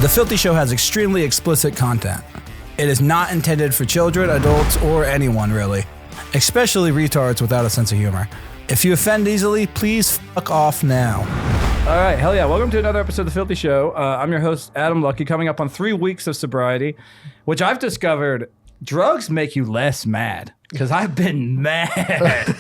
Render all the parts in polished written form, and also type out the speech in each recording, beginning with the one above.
The Filthy Show has extremely explicit content. It is not intended for children, adults, or anyone really, especially retards without a sense of humor. If you offend easily, please fuck off now. All right, hell yeah. Welcome to another episode of The Filthy Show. I'm your host, Adam Luckey, coming up on 3 weeks of sobriety, which I've discovered drugs make you less mad. Because I've been mad.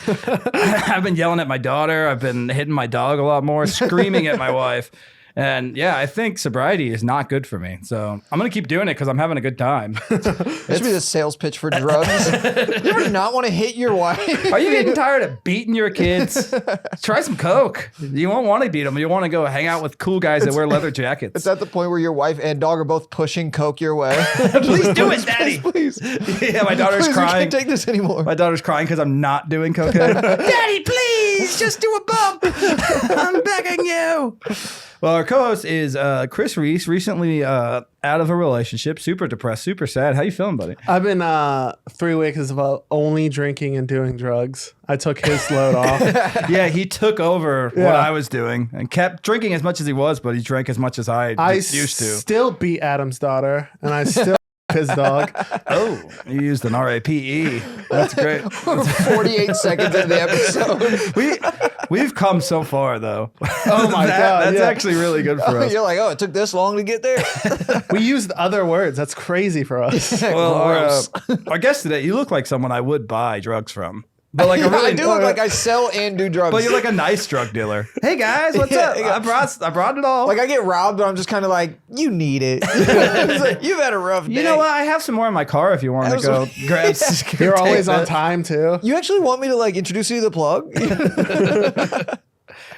I've been yelling at my daughter. I've been hitting my dog a lot more, screaming at my wife. And yeah, I think sobriety is not good for me. So I'm going to keep doing it because I'm having a good time. This should be the sales pitch for drugs. You do not want to hit your wife. Are you getting tired of beating your kids? Try some coke. You won't want to beat them. You want to go hang out with cool guys that wear leather jackets. It's at the point where your wife and dog are both pushing coke your way. Please do it, Daddy. Please. Yeah, my daughter's crying. I can't take this anymore. My daughter's crying because I'm not doing cocaine. Daddy, please, just do a bump. I'm begging you. Well, our co-host is Chris Rees, recently out of a relationship, super depressed, super sad. How you feeling, buddy? I've been 3 weeks of only drinking and doing drugs. I took his load off. Yeah, he took over what I was doing and kept drinking as much as he was, but he drank as much as I used to. Still beat Adam's daughter, and I still his dog. Oh, you used an RAPE. That's great. 48 seconds into the episode. We've come so far, though. Oh my God. That's actually really good for us. You're like, oh, it took this long to get there? We used other words. That's crazy for us. Well, our guest today, you look like someone I would buy drugs from. But like a really, I do look like I sell and do drugs. But you're like a nice drug dealer. Hey guys, what's up? I brought it all. Like I get robbed, but I'm just kind of like, you need it. It's like, you've had a rough day. You know what? I have some more in my car if you want to go grab. You're always on time too. You actually want me to like introduce you to the plug?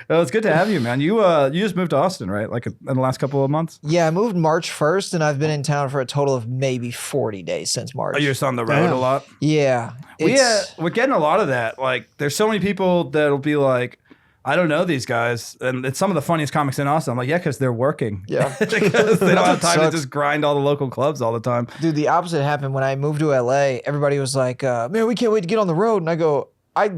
Well, it's good to have you, man. You just moved to Austin, right? Like in the last couple of months? Yeah, I moved March 1st, and I've been in town for a total of maybe 40 days since March. Oh, you're just on the road a lot? Yeah. We're getting a lot of that. Like, there's so many people that'll be like, I don't know these guys. And it's some of the funniest comics in Austin. I'm like, yeah, because they're working. Yeah. Because they don't have time to just grind all the local clubs all the time. Dude, the opposite happened when I moved to LA. Everybody was like, man, we can't wait to get on the road. And I go, I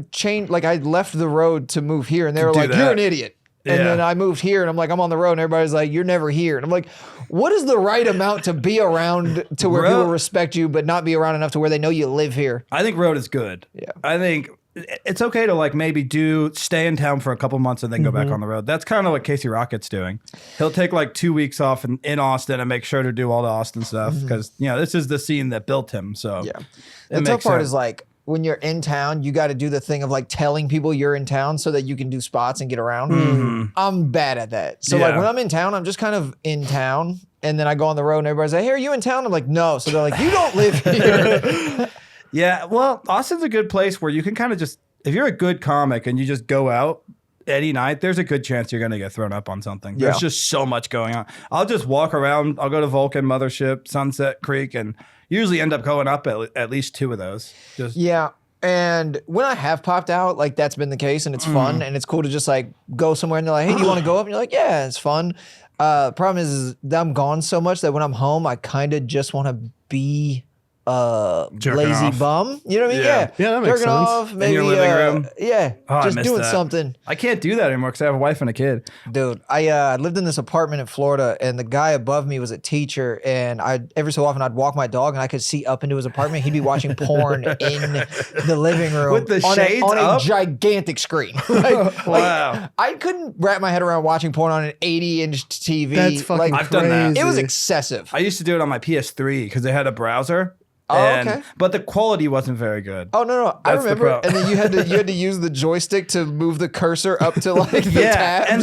left the road to move here. And they were like, you're an idiot. And then I moved here and I'm like, I'm on the road. And everybody's like, you're never here. And I'm like, what is the right amount to be around to where people respect you, but not be around enough to where they know you live here? I think road is good. Yeah. I think it's okay to like maybe stay in town for a couple months and then go back on the road. That's kind of what Casey Rocket's doing. He'll take like 2 weeks off in Austin and make sure to do all the Austin stuff because, this is the scene that built him. So yeah. The tough part is like, when you're in town, you got to do the thing of like telling people you're in town so that you can do spots and get around. I'm bad at that. So like when I'm in town, I'm just kind of in town. And then I go on the road and everybody's like, hey, are you in town? I'm like, no. So they're like, you don't live here. Yeah. Well, Austin's a good place where you can kind of just, if you're a good comic and you just go out any night, there's a good chance you're going to get thrown up on something. There's just so much going on. I'll just walk around. I'll go to Vulcan, Mothership, Sunset Creek, and usually end up going up at least 2 of those. Yeah. And when I have popped out, like that's been the case and it's fun and it's cool to just like go somewhere and they're like, hey, do you want to go up? And you're like, yeah, it's fun. Problem is that I'm gone so much that when I'm home, I kind of just want to be lazy bum. You know what I mean? Yeah, that makes sense. Off, maybe, in your living room? Yeah, Oh, just doing that. something. I can't do that anymore because I have a wife and a kid. Dude, I lived in this apartment in Florida, and the guy above me was a teacher, and every so often I'd walk my dog, and I could see up into his apartment. He'd be watching porn in the living room with the shades on up? a gigantic screen. Like, Wow. I couldn't wrap my head around watching porn on an 80-inch TV. That's fucking I've done that. It was excessive. I used to do it on my PS3 because they had a browser. Oh, okay. But the quality wasn't very good. Oh no! I remember, and then you had to use the joystick to move the cursor up to like the tabs. And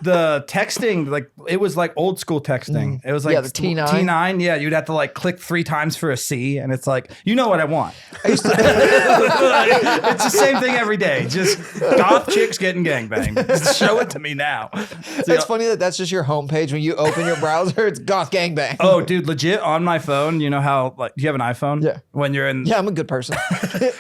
the texting, like it was like old school texting. It was like the T9. T9, yeah. You'd have to like click 3 times for a C, and it's like, you know what I want. It's the same thing every day. Just goth chicks getting gangbanged. Just show it to me now. So, it's funny that that's just your homepage when you open your browser. It's goth gangbang. Oh, dude, legit on my phone. You know how like do you have an iPhone? Yeah. When you're in. Yeah, I'm a good person.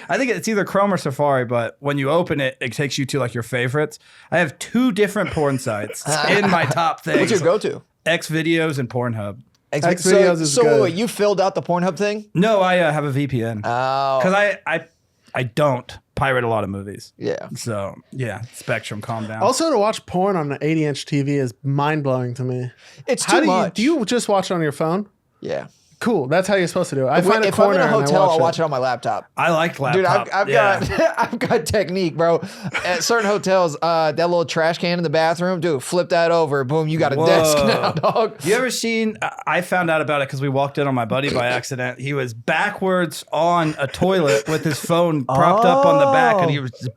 I think it's either Chrome or Safari, but when you open it, it takes you to like your favorites. I have 2 different porn sites in my top things. What's your go-to? Xvideos and Pornhub. Xvideos is good. You filled out the Pornhub thing? No, I have a VPN. Oh. Because I don't pirate a lot of movies. Yeah. So yeah, Spectrum, calm down. Also, to watch porn on an 80-inch TV is mind-blowing to me. It's too much. Do you just watch it on your phone? Yeah. Cool. That's how you're supposed to do it. If I'm in a hotel, I'll watch it on my laptop. I like laptop. Dude, I've got technique, bro. At certain hotels, that little trash can in the bathroom, dude, flip that over. Boom, you got a desk now, dog. You ever seen, I found out about it because we walked in on my buddy by accident. He was backwards on a toilet with his phone propped up on the back, and he was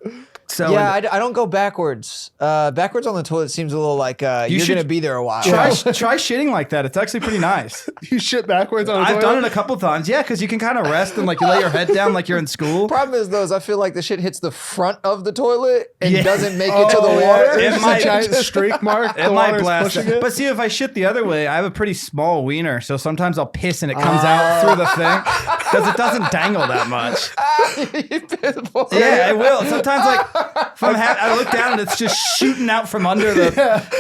I don't go backwards. Backwards on the toilet seems a little like you're going to be there a while. Try shitting like that. It's actually pretty nice. You shit backwards on a toilet? I've done it a couple times. Yeah, because you can kind of rest and like you lay your head down like you're in school. Problem is, though, I feel like the shit hits the front of the toilet and doesn't make it to the water. It might, a giant streak mark. It might blast it. But see, if I shit the other way, I have a pretty small wiener, so sometimes I'll piss and it comes out through the thing because it doesn't dangle that much. Yeah, it will. Sometimes, like, if I look down and it's just shooting out from under the.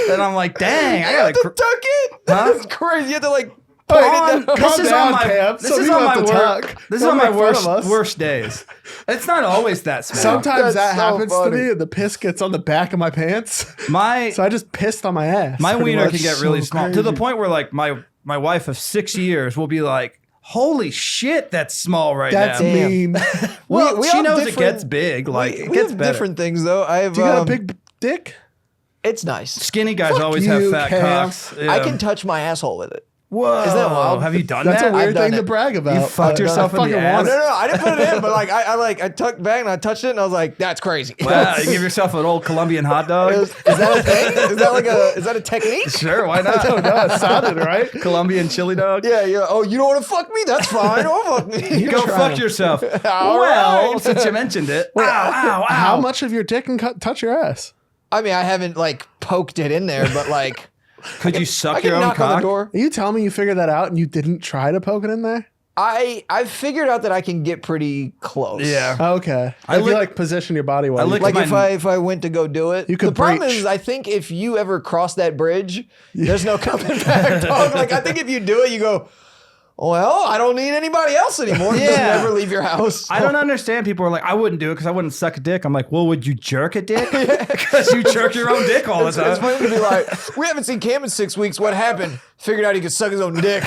Then I'm like, dang, I gotta tuck it. Huh? That's crazy. You have to like. This is on my worst days. It's not always that small. Sometimes that happens to me, and the piss gets on the back of my pants. So I just pissed on my ass. My wiener can get really small to the point where like my wife of 6 years will be like, holy shit, that's small now. That's mean. Well, she knows it gets big. Like it gets better. Different things though. Do you got a big dick? It's nice. Skinny guys always have fat cocks. Yeah. I can touch my asshole with it. Whoa. Is that wild? Have you done That's that? a weird thing to brag about. You fucked yourself in the ass? No, I didn't put it in, but like I tucked back and I touched it and I was like, that's crazy. Wow, you give yourself an old Colombian hot dog? Is that a thing? Is that a technique? Sure, why not? I don't know. It sounded right. Colombian chili dog? Yeah. Oh, you don't want to fuck me? That's fine. Don't fuck me. Go fuck yourself. Well, since you mentioned it. Ow. How much of your dick can touch your ass? I mean, I haven't like poked it in there, but like. Could you suck your own knock cock? on the door. Are you telling me you figured that out and you didn't try to poke it in there? I've figured out that I can get pretty close. Yeah. Okay. I feel like position your body well. Like if I went to go do it. You could. The problem is, I think if you ever cross that bridge, there's no coming back, dog. Like I think if you do it, you go, well, I don't need anybody else anymore. You just never leave your house. I don't understand. People are like, I wouldn't do it because I wouldn't suck a dick. I'm like, well, would you jerk a dick? Because you jerk your own dick all the time. It's funny to be like, we haven't seen Cam in 6 weeks. What happened? Figured out he could suck his own dick.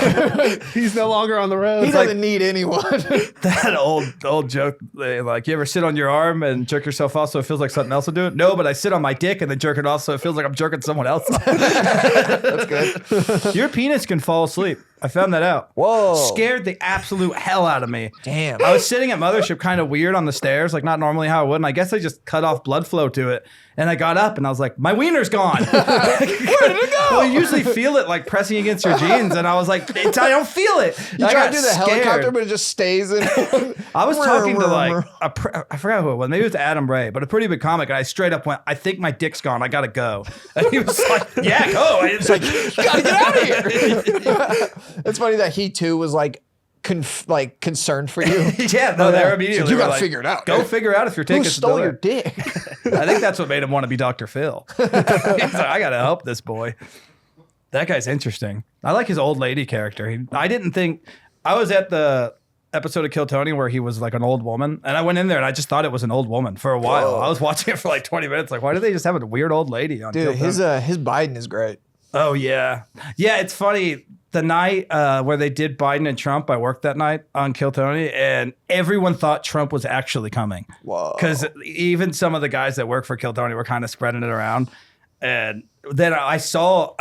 He's no longer on the road. He doesn't need anyone. That old joke, like, you ever sit on your arm and jerk yourself off so it feels like something else will do it? No, but I sit on my dick and then jerk it off so it feels like I'm jerking someone else off. That's good. Your penis can fall asleep. I found that out. Whoa. Scared the absolute hell out of me. Damn. I was sitting at Mothership kind of weird on the stairs, like not normally how I would, and I guess I just cut off blood flow to it. And I got up and I was like, my wiener's gone. Where did it go? Well, you usually feel it like pressing against your jeans. And I was like, I don't feel it. You try to do the helicopter, but it just stays in. I was talking to like, I forgot who it was. Maybe it was Adam Ray, but a pretty big comic. And I straight up went, I think my dick's gone. I got to go. And he was like, yeah, go. It's like, you got to get out of here. It's funny that he too was like, concerned for you. Yeah, no, they're immediately. You got to figure it out. Go figure out if you're taking. Who stole your dick? I think that's what made him want to be Dr. Phil. He's like, I got to help this boy. That guy's interesting. I like his old lady character. I didn't think I was at the episode of Kill Tony where he was like an old woman, and I went in there and I just thought it was an old woman for a while. Whoa. I was watching it for like 20 minutes. Like, why do they just have a weird old lady on? Dude, his Biden is great. Oh yeah, it's funny. The night where they did Biden and Trump, I worked that night on Kill Tony, and everyone thought Trump was actually coming. Whoa! Because even some of the guys that work for Kill Tony were kind of spreading it around. And then I saw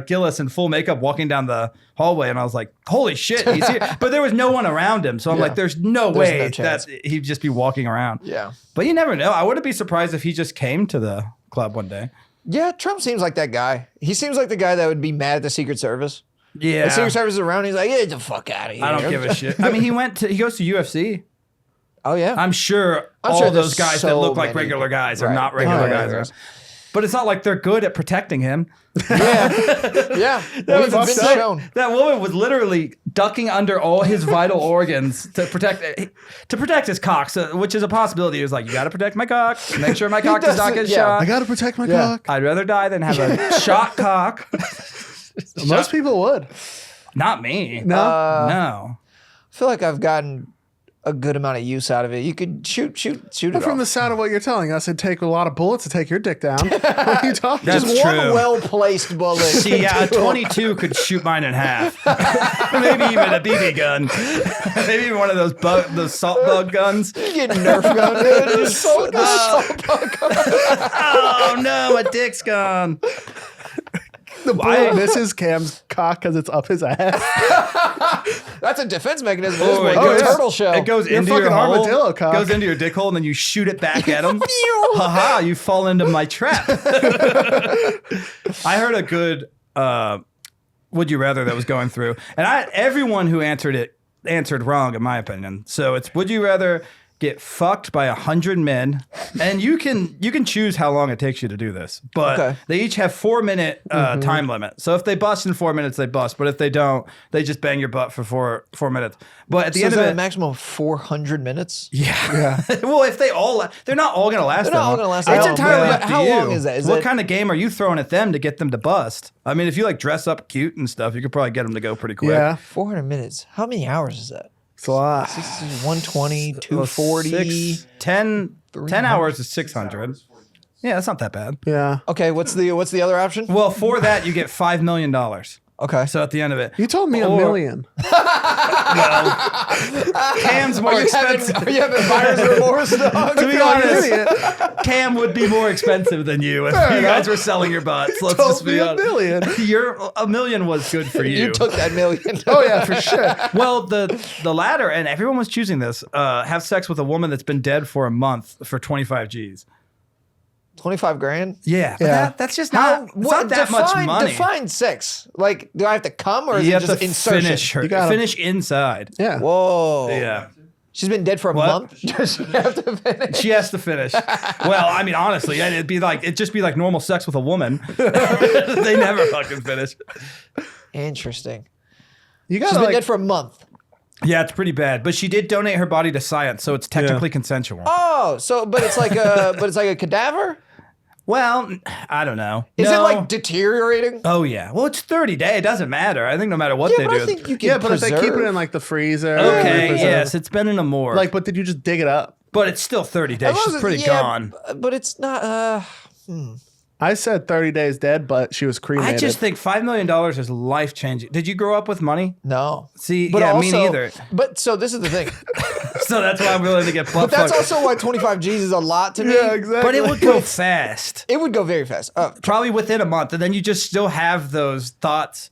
Gillis in full makeup walking down the hallway, and I was like, "Holy shit, he's here!" But there was no one around him, so I'm like, "There's no way that he'd just be walking around." Yeah, but you never know. I wouldn't be surprised if he just came to the club one day. Yeah, Trump seems like that guy. He seems like the guy that would be mad at the Secret Service. Yeah, the Secret Service is around. He's like, "Get the fuck out of here." I don't give a shit. I mean, he goes to UFC. Oh yeah, I'm sure all those guys that look like regular guys are not regular guys. But it's not like they're good at protecting him. Yeah. That woman was literally ducking under all his vital organs to protect his cock, which is a possibility. He was like, you got to protect my cock. Make sure my cock does not get shot. I got to protect my cock. I'd rather die than have a shot cock. Most people would. Not me. No. I feel like I've gotten a good amount of use out of it. You could shoot it From off. the sound of what you're telling us, it'd take a lot of bullets to take your dick down. What are you talking That's Just true. one well-placed bullet. See, yeah, a 22 could shoot mine in half. Maybe even a BB gun. Maybe even one of those salt bug guns. You get Nerf gun, dude. Just salt bug gun. Oh no, my dick's gone. The bullet misses Cam's cock because it's up his ass. That's a defense mechanism. Oh, This it one. goes- Turtle shell. It goes You're into your fucking hole, armadillo cock. goes into your dick hole, and then you shoot it back at him. Haha, you fall into my trap. I heard a good would you rather that was going through, and everyone who answered it answered wrong in my opinion. So it's would you rather get fucked by 100 men, and you can choose how long it takes you to do this, but they each have 4-minute time limit. So if they bust in 4 minutes, they bust. But if they don't, they just bang your butt for four minutes. But at the end is of that it, a maximum of 400 minutes? yeah. Well, if they're not all gonna last. They're that not all long. gonna last that It's long, entirely but up to how you. long is that? What kind of game are you throwing at them to get them to bust? I mean, if you like dress up cute and stuff, you could probably get them to go pretty quick. Yeah, 400 minutes. How many hours is that? it's a lot. 120, 240. 10 hours is 600. Yeah, that's not that bad. Yeah. Okay, what's the other option? Well, for that, you get $5 million. Okay. So at the end of it, You told me $1 million. Cam's more expensive. Are you having buyer's remorse, dog? To be honest, Cam would be more expensive than you if you guys were selling your butts. Let's just be $1 honest. million. Your $1 million was good for you. You took that million. Oh yeah, for sure. Well, the latter, and everyone was choosing this, have sex with a woman that's been dead for a month for 25 G's. 25 grand? Yeah. Yeah. That's just not, it's not that much money. Define sex. Like, do I have to come or is You it have just to insertion? finish her. You gotta- Finish inside. Yeah. Whoa. Yeah. She's been dead for a What? month? Does she have to finish? She has to finish. Well, I mean, honestly, it'd just be like normal sex with a woman. They never fucking finish. Interesting. You She's gotta been like, dead for a month. Yeah, it's pretty bad. But she did donate her body to science, so it's technically consensual. Oh, but it's like a cadaver? Well, I don't know. Is No. it like deteriorating? Oh yeah. Well, it's 30 days. It doesn't matter. I think no matter what Yeah, they but do. I think you can yeah, but if they keep it preserve. in like the freezer. Okay. preserve- Yes, it's been in a morgue. Like, but did you just dig it up? but it's still 30 days. As long She's as pretty yeah, gone. But it's not. I said 30 days dead, but she was cremated. I just think $5 million is life changing. Did you grow up with money? No. See, But yeah, also, me neither. But so this is the thing. So that's why I'm willing to get butt But that's fucked. also why 25 G's is a lot to me. Yeah, exactly. But it would go fast. It would go very fast. Probably within a month, and then you just still have those thoughts.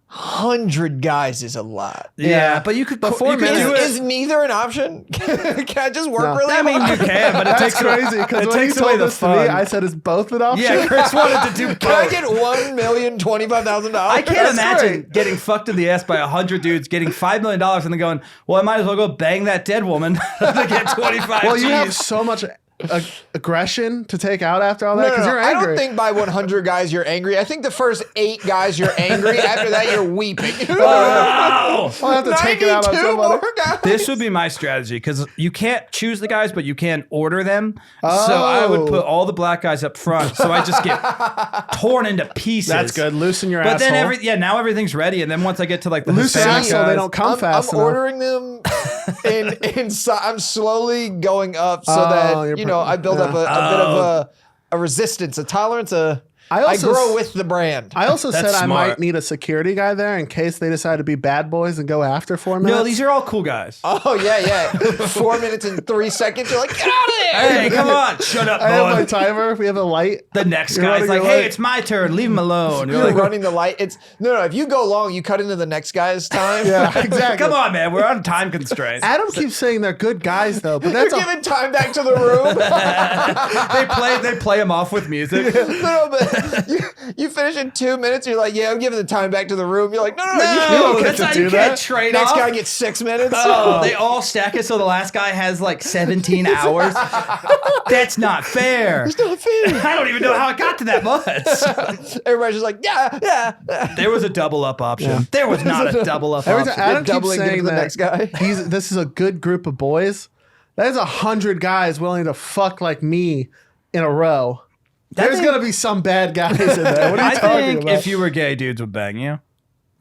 100 guys is a lot. Yeah, but you could Before you could minutes- do it. Is neither an option? Can I just work No. really I mean, hard? you can, but it That's takes crazy it because when you takes away told the this to me, fun. I said it's both an option. Yeah, Chris wanted to do both. Can I get $1,025,000? I can't imagine getting fucked in the ass by 100 dudes, getting $5 million, and then going, well, I might as well go bang that dead woman to get 25 Well, you have G's. so much aggression to take out after all that No, because you're I angry. don't think by 100 guys you're angry. I think the first 8 guys you're angry. After that you're weeping. Oh! I'll have to take it out on 92 somebody. more guys. This would be my strategy because you can't choose the guys, but you can order them. So I would put all the black guys up front, so I just get torn into pieces. That's good. Loosen your But asshole. then now everything's ready, and then once I get to like the Loosen Hispanic asshole, guys, they don't come fast I'm enough. ordering them I'm slowly going up so Oh, that you're I build up a bit of a resistance, a tolerance. I also grow s- with the brand. I also That's said I smart. might need a security guy there in case they decide to be bad boys and go after 4 minutes. No, these are all cool guys. Oh yeah. 4 minutes and 3 seconds. You're like, get out of there. Hey, come on, shut up, I have my boy. timer. We have a light. The next You're guy's running like, your hey, light. it's my turn. Leave him alone. You're You're like, running the light. It's no. If you go long, you cut into the next guy's time. Yeah, exactly. come on, man. We're on time constraints. Adam keeps saying they're good guys though, but You're that's giving time back to the room. They play him off with music. No, but you finish in 2 minutes. You're like, yeah, I'm giving the time back to the room. You're like, no. you don't get that's to how do you can't that. trade Next off. guy gets 6 minutes. Oh, they all stack it so the last guy has like 17 hours. That's not fair. It's not fair. I don't even know how it got to that much. Everybody's just like, yeah. There was a double up option. There was not a double up every option. time Adam keeps doubling into saying the that next guy. this is a good group of boys. There's 100 guys willing to fuck like me in a row. There's thing- gonna be some bad guys in there. What are you I talking think about? if you were gay, dudes would bang you.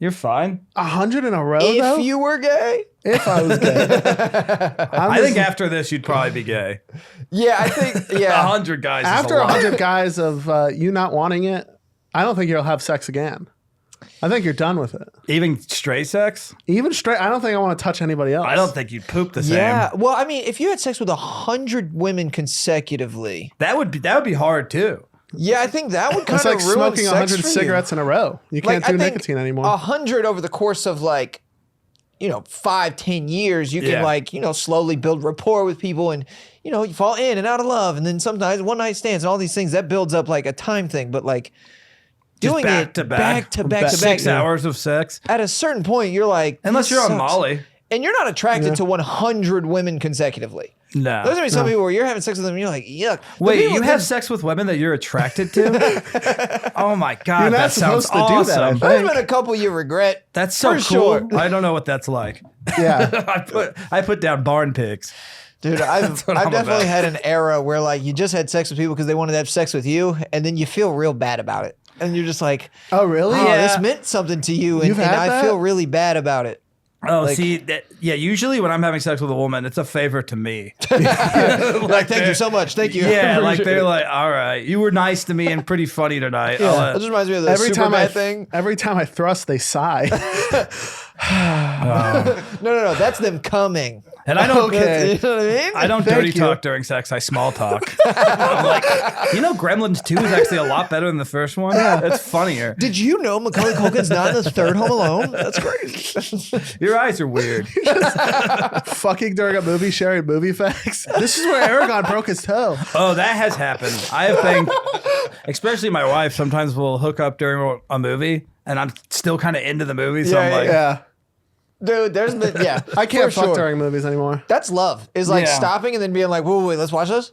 You're fine. 100 in a row If though? you were gay, If I was gay. I think after this, you'd probably be gay. Yeah, I think, yeah. 100 guys After is a lot. 100 guys of you not wanting it, I don't think you'll have sex again. I think you're done with it. Even straight sex? Even straight, I don't think I want to touch anybody else. I don't think you'd poop the same. Yeah. Well, I mean, if you had sex with 100 women consecutively. That would be hard too. Yeah, I think that would kind It's of like ruin smoking sex 100 for cigarettes in a row. You can't do nicotine anymore. 100 over the course of 5-10 years, you can slowly build rapport with people, and you fall in and out of love, and then sometimes one night stands and all these things that builds up like a time thing. But doing back it to back to back 6 hours of sex. At a certain point, you're like, unless you're on sucks. Molly, and you're not attracted to 100 women consecutively. No. There's gonna be some people where you're having sex with them and you're like, yuck. Wait, you have sex with women that you're attracted to? Oh my God, You're not that sounds supposed to do that, I awesome. think. There's been a couple you regret. That's so for cool. sure. I don't know what that's like. Yeah. I put down barn pigs. Dude, I've what I'm definitely about. had an era where you just had sex with people because they wanted to have sex with you, and then you feel real bad about it. And you're just like, Oh, really? oh, Yeah. this meant something to you, and, You've and had I that? feel really bad about it. Oh, usually when I'm having sex with a woman, it's a favor to me. Like, thank you so much. Thank you. Yeah, like they're like, all right, you were nice to me and pretty funny tonight. That just reminds me of the Superbad thing. Every time I thrust, they sigh. No. That's them coming. And I don't, Okay. You know what I mean? I don't Thank dirty you. talk during sex. I small talk. I'm like, Gremlins 2 is actually a lot better than the first one. It's funniher. Did you know Macaulay Culkin's not in the third Home Alone? That's crazy. Your eyes are weird. Fucking during a movie, sharing movie facts. This is where Aragon broke his toe. Oh, that has happened. I have been, especially my wife, sometimes will hook up during a movie, and I'm still kind of into the movie. So I'm like, Yeah. Dude, there's been, I can't for fuck sure. during movies anymore. That's love. Is stopping and then being like, wait, let's watch this.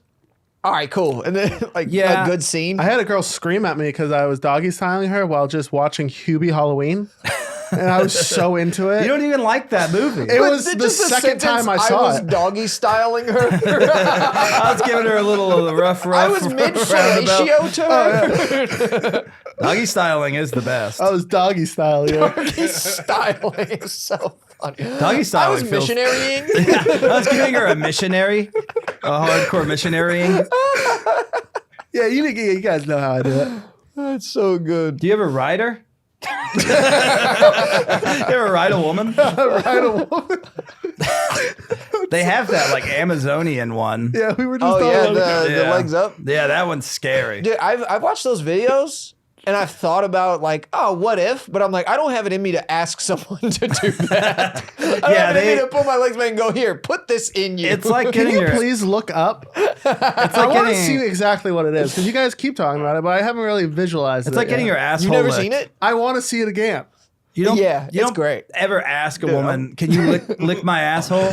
All right, cool. And then a good scene. I had a girl scream at me because I was doggy styling her while just watching Hubie Halloween. And I was so into it. you don't even like that movie. It was the second time I saw was it. doggy styling her. I was giving her a little rough. I was mid fellatio to her. Doggy styling is the best. I was doggy styling her. Doggy styling is so funny. Doggy I styling was feels- missionarying. I was giving her a missionary, a hardcore missionarying. Yeah, you guys know how I do it. That's so good. Do you ever ride her? You ever ride a woman? Ride a woman. They have that Amazonian one. Yeah, we were just Oh talking yeah, about the legs up. Yeah, that one's scary. Dude, I've watched those videos and I've thought about what if? But I'm like, I don't have it in me to ask someone to do that. I don't have it in me to pull my legs back and go, here, put this in you. It's like Can getting you your. please look up? It's I like want to getting. see exactly what it is because you guys keep talking about it, but I haven't really visualized it. It's like getting yet. your asshole. You never licked. seen it? I want to see it again. You don't. Yeah, you it's don't great. Ever ask a woman, can you lick my asshole?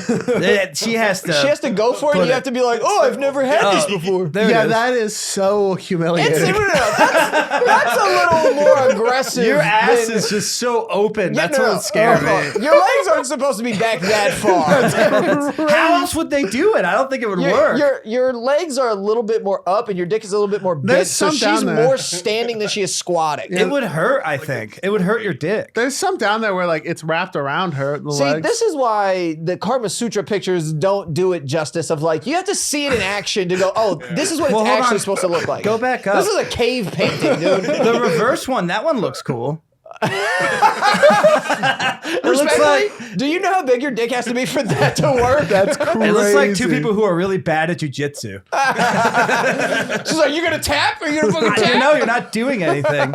She has to. She has to go for it. put And you have to be like, oh, I've never had this before. There it Yeah, is. that is so humiliating. That's a little more aggressive. Your ass than- is just so open. Yeah, That's no, what scared me. Your legs aren't supposed to be back that far. How else would they do it? I don't think it would work. Your legs are a little bit more up, and your dick is a little bit more bent. There's So some she's down there. more standing than she is squatting. It would hurt. I think it would hurt your dick. There's some down there where it's wrapped around her. The See, legs. this is why the Karma Sutra pictures don't do it justice. Of you have to see it in action to go, oh, this is what Well, it's hold actually on. supposed to look like. Go back up. This is a cave painting, dude. The reverse one, that one looks cool. Respectfully, do you know how big your dick has to be for that to work? That's crazy. It looks like two people who are really bad at jujitsu. She's like, you gonna tap? Are you gonna fucking tap? No, you're not doing anything.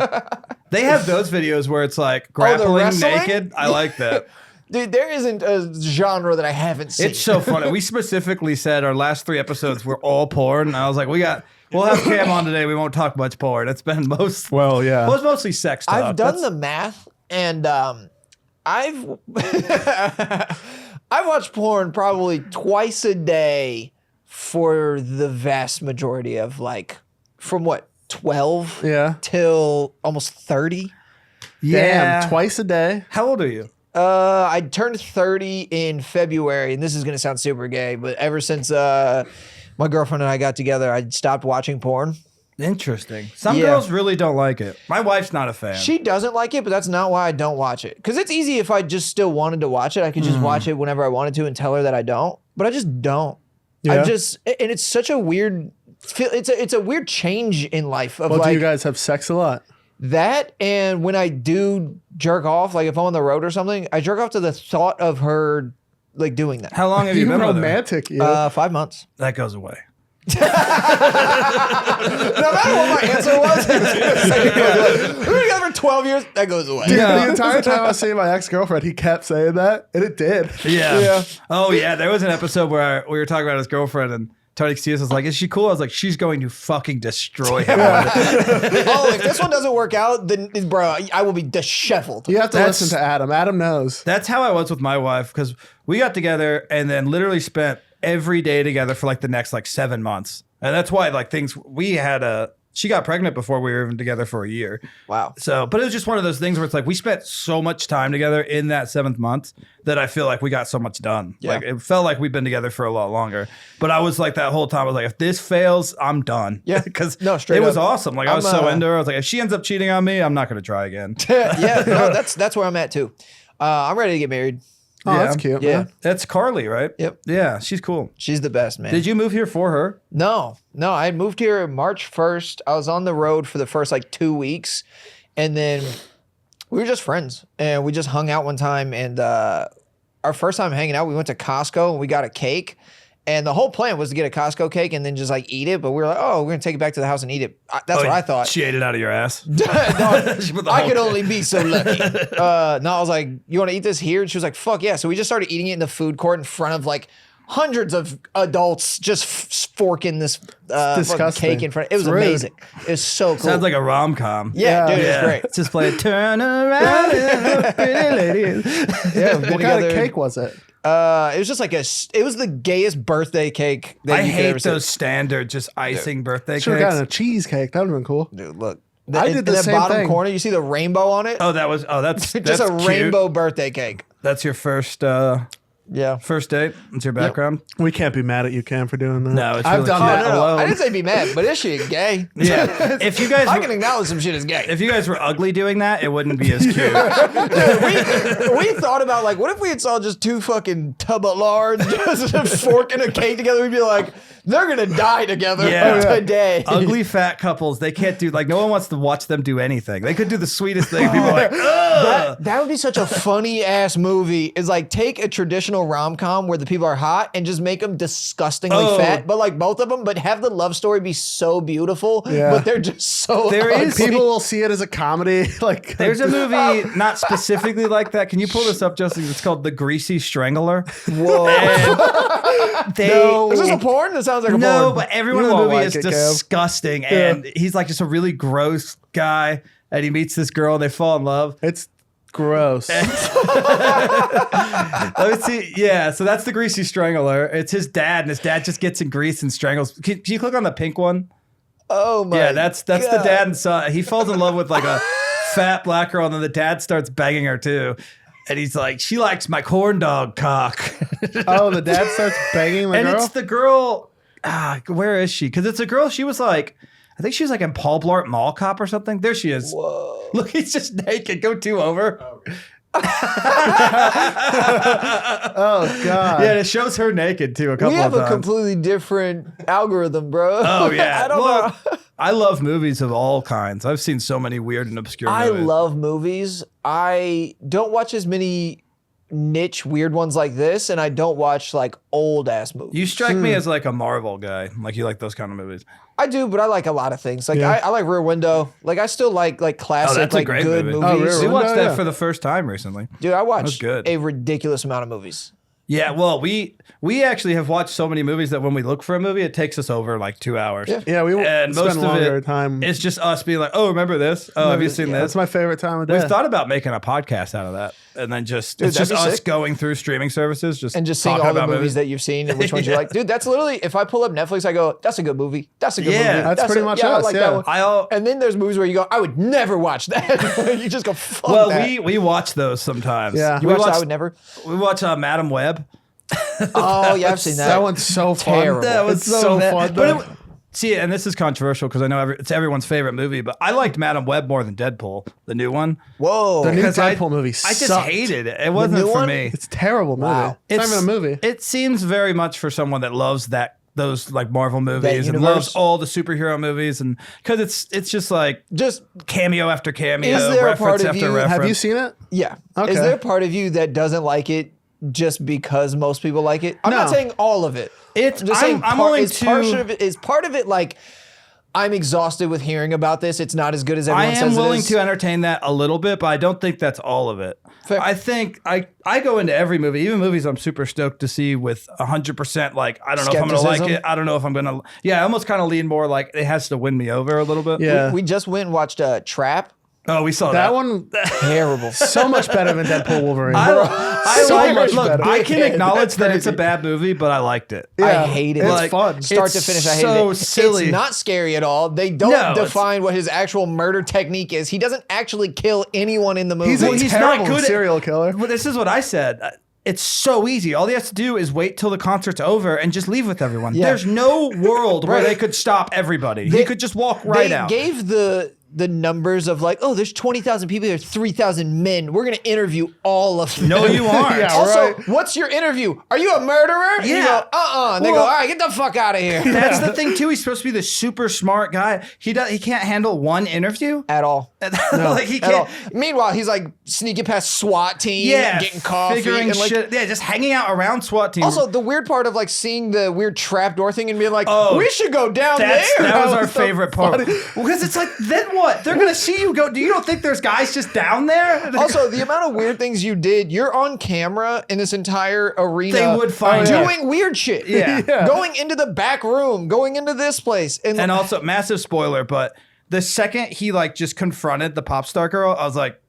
They have those videos where it's grappling wrestling? naked. I like that. Dude, there isn't a genre that I haven't seen. It's so funny. We specifically said our last 3 episodes were all porn. And I was like, we'll have Cam on today. We won't talk much porn. It's been mostly sex talk. I've done the math, and I've I've watched porn probably twice a day for the vast majority of from 12 till almost 30. Damn, twice a day. How old are you? I turned 30 in February, and this is gonna sound super gay, but ever since my girlfriend and I got together, I stopped watching porn. Interesting. Some girls really don't like it. My wife's not a fan. She doesn't like it, but that's not why I don't watch it. Because it's easy if I just still wanted to watch it. I could just watch it whenever I wanted to and tell her that I don't. But I just don't. Yeah. And it's such a weird, it's a weird change in life. Of Do you guys have sex a lot? That, and when I do jerk off, like if I'm on the road or something, I jerk off to the thought of her like doing that. How long have you been romantic? with her? 5 months. That goes away. No matter what my answer was, he was going to say it goes away. We've been together for 12 years. That goes away. Dude, the entire time I was seeing my ex-girlfriend, he kept saying that, and it did. Yeah. Oh, yeah. There was an episode where we were talking about his girlfriend, and Tony Casillas was like, is she cool? I was like, she's going to fucking destroy him. If this one doesn't work out, then, bro, I will be disheveled. You have to listen to Adam. Adam knows. That's how I was with my wife, because we got together and then literally spent every day together for like the next like 7 months. And that's why like she got pregnant before we were even together for a year. Wow. So, but it was just one of those things where it's like we spent so much time together in that 7th month that I feel like we got so much done. Yeah. Like it felt like we've been together for a lot longer. But I was like that whole time, I was like, if this fails, I'm done. Yeah. Because straight it was up. awesome. Like I was so into her. I was like, if she ends up cheating on me, I'm not going to try again. That's where I'm at too. I'm ready to get married. Oh, that's cute. Yeah. Man. That's Carly, right? Yep. Yeah, she's cool. She's the best, man. Did you move here for her? No. I had moved here March 1st. I was on the road for the first like 2 weeks. And then we were just friends. And we just hung out one time. And our first time hanging out, we went to Costco and we got a cake. And the whole plan was to get a Costco cake and then just like eat it. But we were like, we're going to take it back to the house and eat it. That's what I thought. She ate it out of your ass? No, I could only be so lucky. I was like, you want to eat this here? And she was like, fuck yeah. So we just started eating it in the food court in front of like hundreds of adults just forking this fucking cake in front. It was amazing. It was so cool. Sounds like a rom-com. Yeah, dude, it was great. Just play Turn Around, Pretty Lady. Yeah, what kind of cake was it? It was just like it was the gayest birthday cake that I you could ever hate those standard just icing birthday cakes. Should have gotten a cheesecake. That would have been cool. Dude, look. I did the in same bottom thing. corner, you see the rainbow on it? That's just a cute. rainbow birthday cake. That's your first first date? That's your background? We can't be mad at you, Cam, for doing that. No, it's I've really done cute. that alone. I didn't say be mad, but is she gay? Yeah. If you guys I can acknowledge some shit is gay. If you guys were ugly doing that, it wouldn't be as cute. Dude, we thought about like, what if we had saw just two fucking tub-a-lards just forking a cake together? We'd be like, they're gonna die together today. Ugly fat couples, they can't do like no one wants to watch them do anything. They could do the sweetest thing. People are like, ugh. That would be such a funny ass movie. Is like take a traditional rom-com where the people are hot and just make them disgustingly fat, but like both of them, but have the love story be so beautiful, but they're just so ugly. People will see it as a comedy. Like there's a movie not specifically like that. Can you pull this up, Justin? It's called The Greasy Strangler. Whoa. Is this a porn? That sounds like a porn. No, but everyone in the movie is disgusting. And he's like just a really gross guy. And he meets this girl and they fall in love. It's gross. Let me see. Yeah, so that's The Greasy Strangler. It's his dad, and his dad just gets in grease and strangles. Can you click on the pink one? Oh my! Yeah, that's the dad and son. He falls in love with like a fat black girl, and then the dad starts banging her too. And he's like, she likes my corn dog cock. Oh, the dad starts banging the girl? And it's the girl. Where is she? Because it's a girl. She was like, I think she was like in Paul Blart Mall Cop or something. There she is. Whoa. Look, he's just naked. Go 2 over. Oh, God. Yeah, it shows her naked too a couple of times. We have a completely different algorithm, bro. Oh, yeah. I don't know. I love movies of all kinds. I've seen so many weird and obscure movies. I love movies. I don't watch as many niche weird ones like this, and I don't watch like old ass movies. You strike me as like a Marvel guy. Like you like those kind of movies. I do, but I like a lot of things. Like I like Rear Window. Like I still like classic, that's a like great good movie. movies. We watched that for the first time recently. Dude, I watched good. a ridiculous amount of movies. Yeah, well, we actually have watched so many movies that when we look for a movie, it takes us over like 2 hours. Yeah, we and spend most of longer it, time. It's just us being like, oh, remember this? Oh, have you seen this? That's my favorite time of day. We've thought about making a podcast out of that, and then just it's just us going through streaming services, and just seeing all the movies that you've seen and which ones you like. Dude, that's literally if I pull up Netflix, I go, that's a good movie. That's a good movie. That's pretty much us. I like that one. And then there's movies where you go, I would never watch that. You just go, fuck that. we watch those sometimes. Yeah, you watch I would never. We watch Madam Web. Oh yeah, I've seen that. That one's so fun. Terrible. That was so fun. But See, and this is controversial because I know it's everyone's favorite movie, but I liked Madam Web more than Deadpool, the new one. Whoa. The new Because Deadpool movie I just sucked. hated it. It wasn't new for one? me. It's a terrible movie. Wow. It's not even a movie. It seems very much for someone that loves those like Marvel movies and universe? loves all the superhero movies, and because it's just like Just cameo after cameo, Is there a reference part of after you- reference. Have you seen it? yeah. Okay. Is there a part of you that doesn't like it just because most people like it? I'm not No. saying all of it. It's I'm just saying I'm willing is part to. is part of it like I'm exhausted with hearing about this. It's not as good as I everyone am says willing it is. to entertain that a little bit, but I don't think that's all of it. Fair. I think I go into every movie, even movies I'm super stoked to see with 100% like, I don't know if I'm going to like Skepticism? it. I don't know if I'm going to. Yeah, I almost kind of lean more like it has to win me over a little bit. Yeah. We just went and watched Trap. Oh, we saw that. That one, Terrible. so much better than Deadpool Wolverine. I So like much look, better. I can acknowledge That's that it's a crazy. bad movie, but I liked it. I hate it. It's Like, fun. Start to It's finish, I hated so it. silly. It's not scary at all. They don't No, it's- define what his actual murder technique is. He doesn't actually kill anyone in the movie. He's a he's not terrible good at- serial killer. Well, this is what I said. It's so easy. All he has to do is wait till the concert's over and just leave with everyone. Yeah. There's no world where Right. they could stop everybody. They- he could just walk right they out. gave the numbers of like, oh, there's 20,000 people, there's 3,000 men. We're going to interview all of them. No, you aren't. Yeah, Also, right. what's your interview? Are you a murderer? And you Yeah. go, And they go, Well- all right, get the fuck out of here. That's the thing too. He's supposed to be the super smart guy. He can't handle one interview. At all. Like he At all. can't. Meanwhile, he's like sneaking past SWAT team, Yeah, getting coffee, figuring and like. shit. Yeah, just hanging out around SWAT teams. Also, the weird part of like seeing the weird trapdoor thing and being like, Oh, we should go down there. that was our so favorite part. Because it's like, then what? They're gonna see you go. You don't think there's guys just down there? Also, the amount of weird things you did, you're on camera in this entire arena. They would find you. doing weird shit. Yeah. Yeah. Going into the back room, going into this place. And also, massive spoiler, but the second he like just confronted the pop star girl, I was like,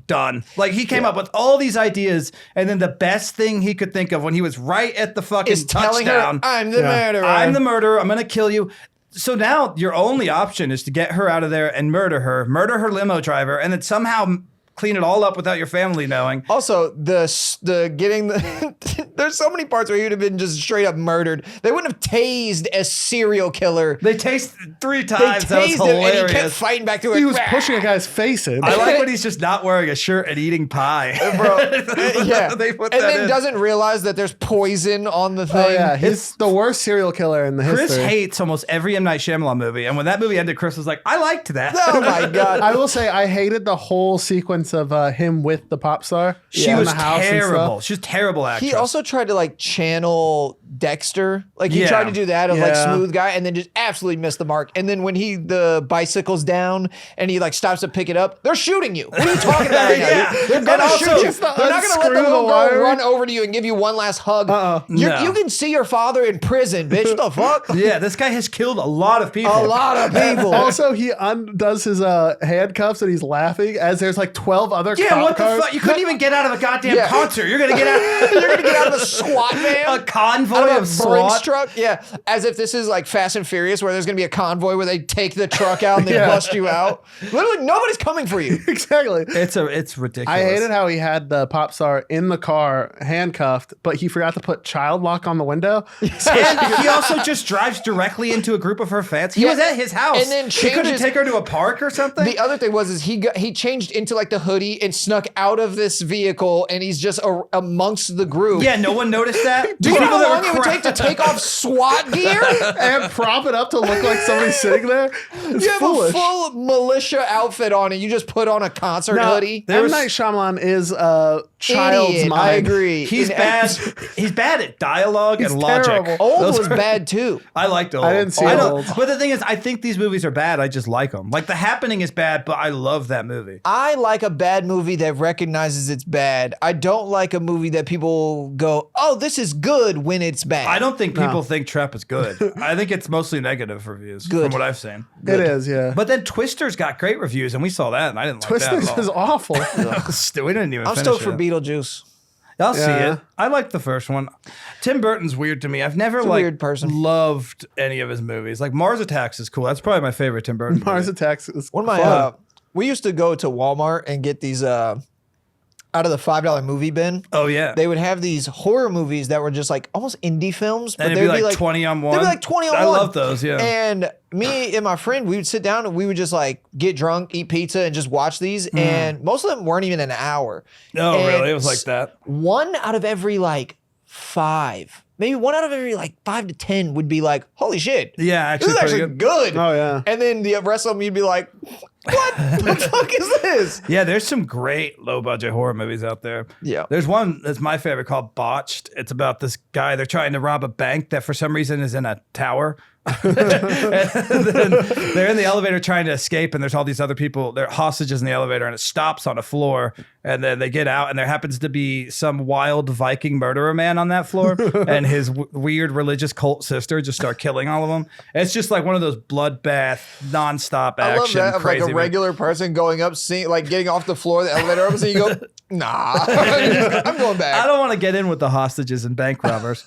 done. Like he came up with all these ideas, and then the best thing he could think of when he was right at the fucking is telling her, touchdown. I'm the murderer. I'm the murderer. I'm gonna kill you. So now your only option is to get her out of there and murder her limo driver, and then somehow clean it all up without your family knowing. Also, the getting the there's so many parts where he would have been just straight up murdered. They wouldn't have tased a serial killer. They tasted 3 They times. That was tased him and he hilarious. kept fighting back to it. He was pushing a guy's face in. I like when he's just not wearing a shirt and eating pie. Bro, yeah. They put and that then in. doesn't realize that there's poison on the thing. Oh yeah, he's the worst serial killer in the Chris history. hates almost every M. Night Shyamalan movie. And when that movie ended, Chris was like, I liked that. Oh my god. I will say I hated the whole sequence of him with the pop star. She in was the house and terrible. stuff. She was a terrible actress. He also tried to like channel Dexter. Like he Yeah. tried to do that of like Yeah. smooth guy and then just absolutely missed the mark. And then when the bicycle's down and he like stops to pick it up, they're shooting you. What are you talking about right now? Yeah. dude? They're And gonna also- shoot you. Just to They're not gonna let the unscrew little the girl wire. run over to you and give you one last hug. No. You can see your father in prison, bitch. What the fuck? Yeah, this guy has killed a lot of people. A lot of people. Also, he undoes his handcuffs and he's laughing as there's like 12 other Yeah, cop what the cars. fuck? You couldn't even get out of a goddamn Yeah. concert. You're gonna get out You're gonna get out of the SWAT van. a convoy Out of a of Brinks SWAT. truck, yeah. As if this is like Fast and Furious, where there's gonna be a convoy where they take the truck out and they Yeah. bust you out. Literally, nobody's coming for you. Exactly. It's ridiculous. I hated how he had the pop star in the car handcuffed, but he forgot to put child lock on the window. And he also just drives directly into a group of her fans. He Yeah. was at his house. And then he couldn't changes- take her to a park or something. The other thing was he changed into like the hoodie and snuck out of this vehicle, and he's just amongst the group. yeah, no one noticed that. Do you know People how that long were it would take to take off SWAT gear? And prop it up to look like somebody's sitting there. It's You have foolish. a full militia outfit on, and you just put on a concert Now, hoodie. M. Night Shyamalan is a child's Idiot, mind. I agree. He's In- bad. He's bad at dialogue and logic. terrible. Old Those was are- bad too. I liked Old. I didn't see know, Old. But the thing is, I think these movies are bad. I just like them. Like The Happening is bad, but I love that movie. I like a bad movie that recognizes it's bad. I don't like a movie that people go, "Oh, this is good" when it's bad. I don't think people think Trap is good. I think it's mostly negative reviews Good. from what I've seen. It is, yeah. But then Twister's got great reviews, and we saw that, and I didn't like Twisters that is at all. awful. We didn't even I'm finish stoked for it. Beetlejuice. I'll see Yeah. it. I like the first one. Tim Burton's weird to me. I've never a like weird person. loved any of his movies. Like Mars Attacks is cool. That's probably my favorite Tim Burton Mars movie. Attacks is One of my fun. we used to go to Walmart and get these out of the $5 movie bin. Oh yeah. They would have these horror movies that were just like almost indie films, but and they'd it'd be like 20 on one. They'd be like 20 on I one. love those. Yeah. And me and my friend, we would sit down and we would just like get drunk, eat pizza, and just watch these. And most of them weren't even an hour. Oh, And really? It was like that. One out of every like 5. Maybe 1 out of every like 5 to 10 would be like, holy shit. Yeah, actually, This is pretty actually good. Oh, yeah. And then the rest of them, you'd be like, what the fuck is this? Yeah, there's some great low budget horror movies out there. Yeah. There's one that's my favorite called Botched. It's about this guy, they're trying to rob a bank that for some reason is in a tower. And then they're in the elevator trying to escape, and there's all these other people, they're hostages in the elevator, and it stops on a floor, and then they get out, and there happens to be some wild Viking murderer man on that floor, and his weird religious cult sister just start killing all of them. And it's just like one of those bloodbath, nonstop action. I love that of like crazy a regular person going up, seeing like getting off the floor of the elevator, opens, and you go, nah, I'm going back. I don't want to get in with the hostages and bank robbers.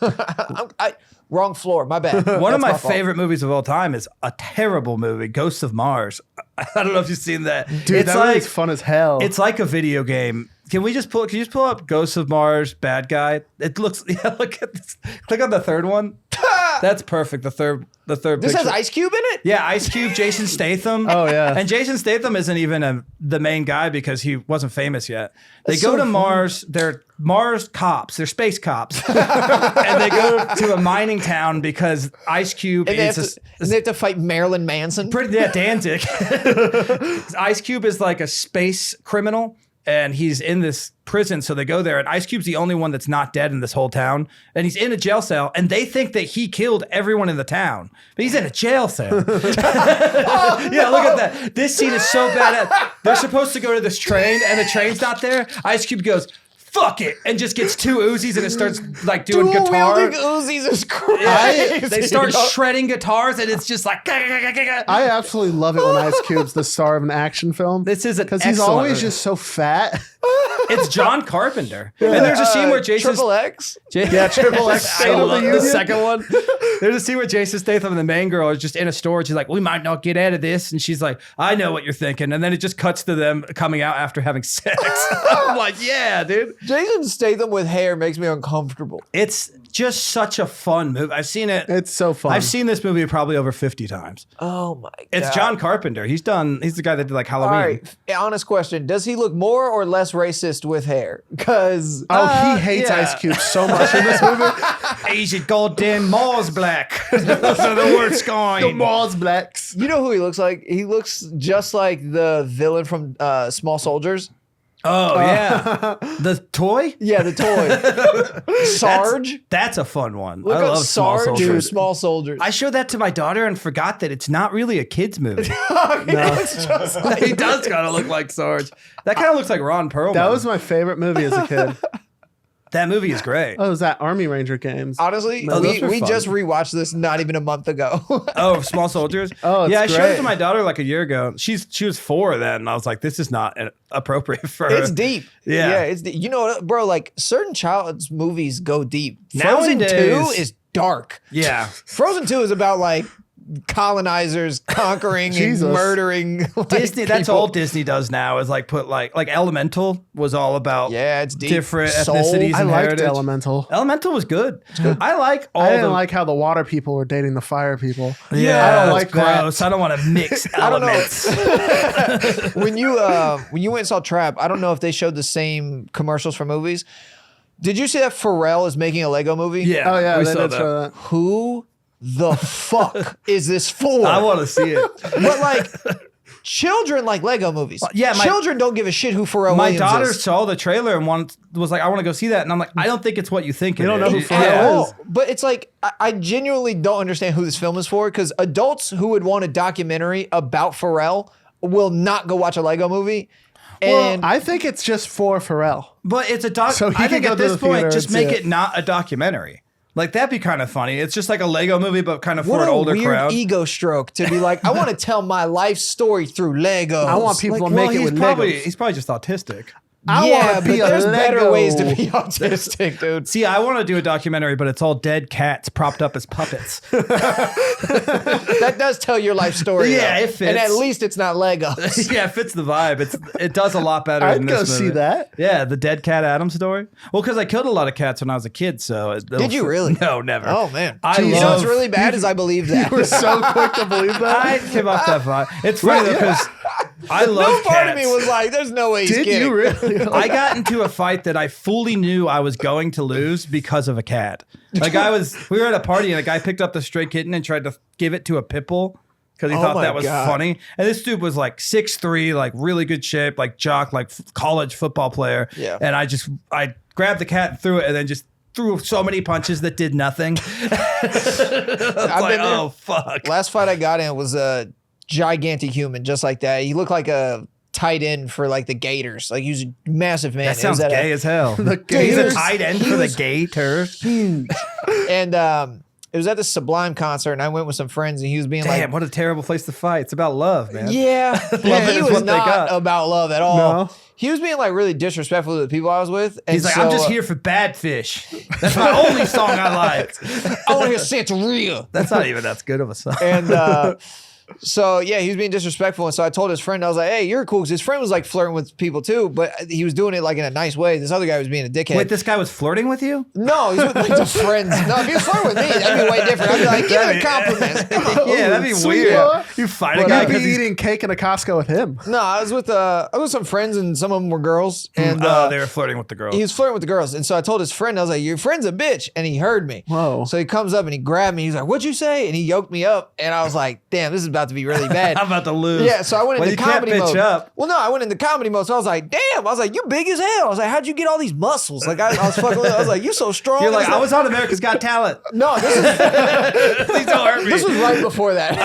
Wrong floor, my bad. One of That's my fault. favorite movies of all time is a terrible movie, Ghosts of Mars. I don't know if you've seen that. Dude, it's that like movie's fun as hell. it's like a video game. Can you just pull up Ghosts of Mars bad guy? It looks look at this. Click on the third one. That's perfect. The third This picture. has Ice Cube in it? Yeah, Ice Cube, Jason Statham. Oh, yeah. And Jason Statham isn't even the main guy because he wasn't famous yet. They That's go so to funny. Mars. They're Mars cops. They're space cops. And they go to a mining town because Ice Cube And they is have to fight Marilyn Manson? Danzig. Ice Cube is like a space criminal. And he's in this prison, so they go there. And Ice Cube's the only one that's not dead in this whole town. And he's in a jail cell, and they think that he killed everyone in the town. But he's in a jail cell. Yeah, look at that. This scene is so bad. They're supposed to go to this train, and the train's not there. Ice Cube goes, fuck it, and just gets 2 Uzis, and it starts like doing guitar. Dual-wielding Uzis is crazy. Yeah, they start shredding guitars, and it's just like. I absolutely love it when Ice Cube's the star of an action film. This is an because he's excellent always movie. just so fat. It's John Carpenter. And there's a scene where Jason. Triple X? Yeah, Triple X. I State of love the the Union. second one. There's a scene where Jason Statham and the main girl are just in a store. And she's like, we might not get out of this. And she's like, I know what you're thinking. And then it just cuts to them coming out after having sex. I'm like, yeah, dude. Jason Statham with hair makes me uncomfortable. It's just such a fun movie. I've seen it. It's so fun. I've seen this movie probably over 50 times. Oh my god. It's John Carpenter. He's the guy that did like All Halloween. right, honest question. Does he look more or less racist with hair? Because Oh, he hates yeah. Ice Cube so much in this movie. Asian goddamn Mars black. Those are the words The going. Mars Blacks. you know who he looks like? He looks just like the villain from Small Soldiers. Oh, yeah. The toy? Yeah, the toy. Sarge. That's a fun one. Look I up love Small Sarge Soldiers. from Small Soldiers. I showed that to my daughter and forgot that it's not really a kid's movie. It's just like, He does kind of look like Sarge. That kind of looks like Ron Perlman. That was my favorite movie as a kid. That movie is great. Oh, it was that Army Ranger games. honestly, No, those were we fun. just rewatched this not even a month ago. Oh, Small Soldiers. Oh, it's yeah. I showed it great. to my daughter like a year ago. She was 4 then, and I was like, "This is not appropriate for her." It's deep. Yeah. it's deep. You know what, bro? Like certain child's movies go deep. Frozen 2 Nowadays- is dark. Yeah, Frozen 2 is about like colonizers conquering and Jesus. murdering like, Disney. That's people. all Disney does now is like put like Elemental was all about Yeah, it's deep. different Soul. ethnicities I and liked heritage. Elemental. Elemental was good. I like all I didn't the like how the water people were dating the fire people. Yeah, I don't it's like that. gross. I don't want to mix elements. when you went and saw Trap, I don't know if they showed the same commercials for movies. Did you see that Pharrell is making a Lego movie? Yeah, Oh yeah, we they saw did that. show that. Who the fuck is this for? I want to see it. But like, children like Lego movies. yeah, my- children don't give a shit who Pharrell My Williams daughter is. saw the trailer and was like, "I want to go see that." And I'm like, "I don't think it's what you think." You don't know who At Pharrell all. is. But it's like I genuinely don't understand who this film is for, because adults who would want a documentary about Pharrell will not go watch a Lego movie. And I think it's just for Pharrell. But it's a doc. So he I can think go at to this the point, theater just and see make it. it not a documentary. Like that'd be kind of funny. It's just like a Lego movie, but kind of what for an a older weird crowd. ego stroke to be like, I want to tell my life story through Legos. I want people to Well, make it with he's probably Legos. he's probably just autistic. But there's better ways to be autistic, dude. See, I want to do a documentary, but it's all dead cats propped up as puppets. That does tell your life story. Yeah, though. it fits. And at least it's not Legos. Yeah, it fits the vibe. It does a lot better than I'd this go see movie. that. Yeah, the dead cat Adam story. Well, because I killed a lot of cats when I was a kid, so... Did you really? No, never. Oh, man. You know what's really bad is I believe that. You were so quick to believe that. I came off that vibe. It's funny, though, because I love No cats. part of me was like, there's no way he's Did kidding. you really? I got into a fight that I fully knew I was going to lose because of a cat. We were at a party and a guy picked up the stray kitten and tried to give it to a pit bull because he thought my that was God. funny. And this dude was like 6'3", like really good shape, like jock, like college football player. Yeah. And I grabbed the cat and threw it and then just threw so many punches that did nothing. I was like, oh, fuck. Last fight I got in was a gigantic human, just like that. He looked like a tight end for like the Gators. Like he was a massive man. That sounds gay as hell. He's a Gators. tight end for the Gators. Huge. And it was at the Sublime concert, and I went with some friends, and he was being Damn, like, what a terrible place to fight. It's about love, man. yeah, Love he is was what they not got. about love at all. No. He was being like really disrespectful to the people I was with. And He's like, so, I'm just here for Bad Fish. That's my only song I like. I want to hear Santeria. That's not even that good of a song. And so, yeah, he was being disrespectful. And so I told his friend, I was like, hey, you're cool. Because his friend was like flirting with people too, but he was doing it like in a nice way. This other guy was being a dickhead. Wait, this guy was flirting with you? No, he's with like the friends. No, if he was flirting with me, that'd be way different. I'd be like, give him compliments. Yeah, that'd be Sweet, weird. boy. You fight a But guy I'd be because he's... eating cake in a Costco with him. No, I was with some friends, and some of them were girls. And they were flirting with the girl. he was flirting with the girls. And so I told his friend, I was like, your friend's a bitch. And he heard me. Whoa. So he comes up and he grabbed me. He's like, what'd you say? And he yoked me up. And I was like, damn, this is about to be really bad. I'm about to lose. Yeah, so I went into you can't comedy bitch mode. up. Well, no, I went into comedy mode. So I was like, damn. I was like, you big as hell. I was like, how'd you get all these muscles? Like, I was fucking with, I was like, you so strong. You're like, I was on America's Got Talent. No, this is Please don't hurt me. this was right before that.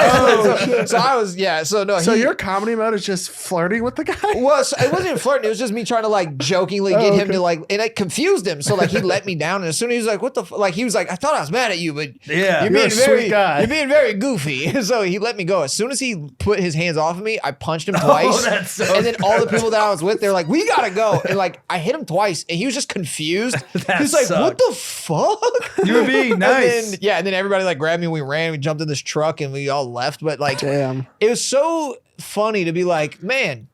So I was, yeah. So no, So your comedy mode is just flirting with the guy? well, so it wasn't even flirting. It was just me trying to like jokingly get him to like, and it confused him. So like he let me down, and as soon as he was like, "What the?" Like he was like, "I thought I was mad at you, but Yeah. you're You're being a sweet very, guy." you're being very goofy." So he let me go. As soon as he put his hands off of me, I punched him twice. that's so and then all the people that I was with, they're like, "We gotta go," and like I hit him twice, and he was just confused. That He was like, "What sucked. the fuck?" You were being nice. And then everybody like grabbed me. We ran. We jumped in this truck, and we all left. But like, Damn. it was so funny to be like, man,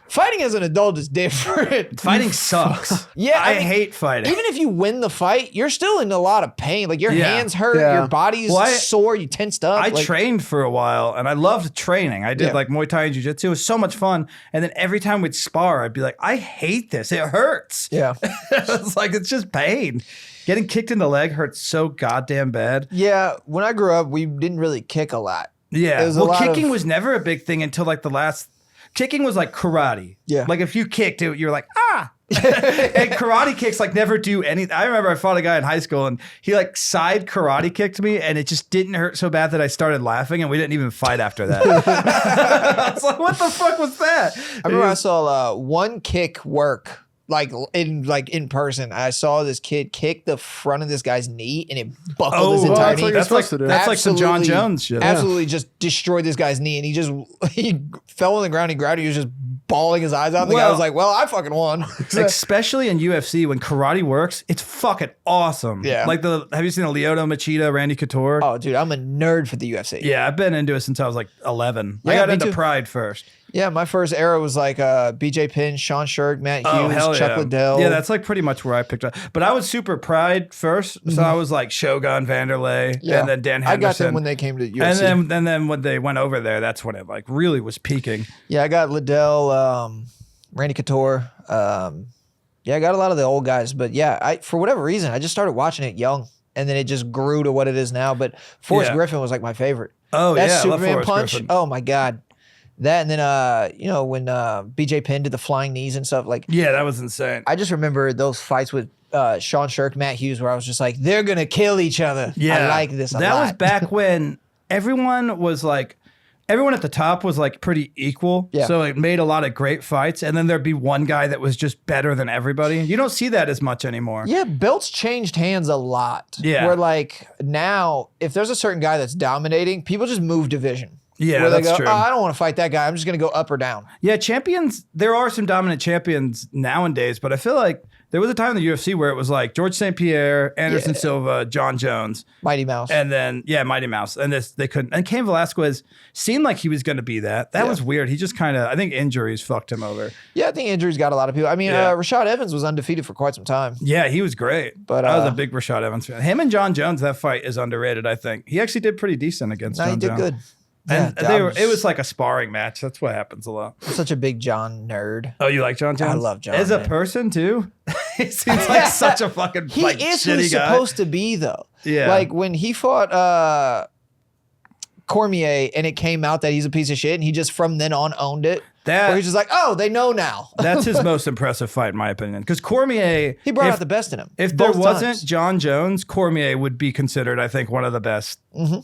fighting as an adult is different. Fighting sucks. Yeah, I I mean, hate fighting. Even if you win the fight, you're still in a lot of pain. Like your Yeah. hands hurt, Yeah. your body's Well, sore, you tensed up. I like, trained for a while and I loved training. I did Yeah. like Muay Thai and Jiu-Jitsu. It was so much fun. And then every time we'd spar, I'd be like, I hate this. It hurts. Yeah. It's like, it's just pain. Getting kicked in the leg hurts so goddamn bad. Yeah. When I grew up, we didn't really kick a lot. Yeah. It was a Well, lot kicking of- was never a big thing until like the last. Kicking was like karate. Yeah. Like if you kicked it, you're like, ah. And karate kicks like never do anything. I remember I fought a guy in high school and he like side karate kicked me and it just didn't hurt so bad that I started laughing and we didn't even fight after that. I was like, what the fuck was that? I remember I saw one kick work. Like in person, I saw this kid kick the front of this guy's knee, and it buckled his entire that's what knee. you're supposed to do. That's like some John Absolutely- Jones shit. Absolutely, just destroyed this guy's knee, and he fell on the ground. He grabbed it. He was just bawling his eyes out. The guy Well- was like, "Well, I fucking won." Especially in UFC when karate works, it's fucking awesome. Yeah. Like have you seen the Lyoto Machida, Randy Couture? Oh, dude, I'm a nerd for the UFC. Yeah, I've been into it since I was like 11. I Yeah, got me into too. Pride first. Yeah, my first era was like BJ Penn, Sean Shirk, Matt Hughes, Chuck Liddell. Yeah, that's like pretty much where I picked up. But I was super Pride first, so I was like Shogun, Vanderlei, Yeah. and then Dan I Henderson. got them when they came to UFC. and then when they went over there, that's when it like really was peaking. Yeah, I got Liddell, Randy Couture. Yeah, I got a lot of the old guys, but yeah, for whatever reason, I just started watching it young, and then it just grew to what it is now. But Forrest Yeah. Griffin was like my favorite. Oh That yeah, I love Superman Forrest punch. Griffin. Oh my god, that and then when BJ Penn did the flying knees and stuff, like Yeah, that was insane. I just remember those fights with Sean Shirk, Matt Hughes, where I was just like, they're gonna kill each other. Yeah, I like this a that lot. was back when everyone at the top was like pretty equal. Yeah. So it made a lot of great fights, and then there'd be one guy that was just better than everybody. You don't see that as much anymore. Yeah, belts changed hands a lot. Yeah. Where like now, if there's a certain guy that's dominating, people just move division. Yeah, where they that's go, true. oh, I don't want to fight that guy. I'm just going to go up or down. Yeah, champions, there are some dominant champions nowadays, but I feel like there was a time in the UFC where it was like George St. Pierre, Anderson Silva, John Jones. Mighty Mouse. And then, Mighty Mouse. And they couldn't. And Cain Velasquez seemed like he was going to be that. That was weird. He just kind of, I think injuries fucked him over. Yeah, I think injuries got a lot of people. I mean, Rashad Evans was undefeated for quite some time. Yeah, he was great. But I was a big Rashad Evans fan. Him and John Jones, that fight is underrated, I think. He actually did pretty decent against John Jones. He did good. And it was like a sparring match. That's what happens a lot. I'm such a big John nerd. Oh, you like John Jones? I love John. As a person, too? He seems like such a fucking He is who he's supposed to be, though. Yeah. Like, when he fought Cormier and it came out that he's a piece of shit, and he just from then on owned it. Where he's just like, oh, they know now. That's his most impressive fight, in my opinion. Because Cormier... He brought out the best in him. If there wasn't John Jones, Cormier would be considered, I think, one of the best.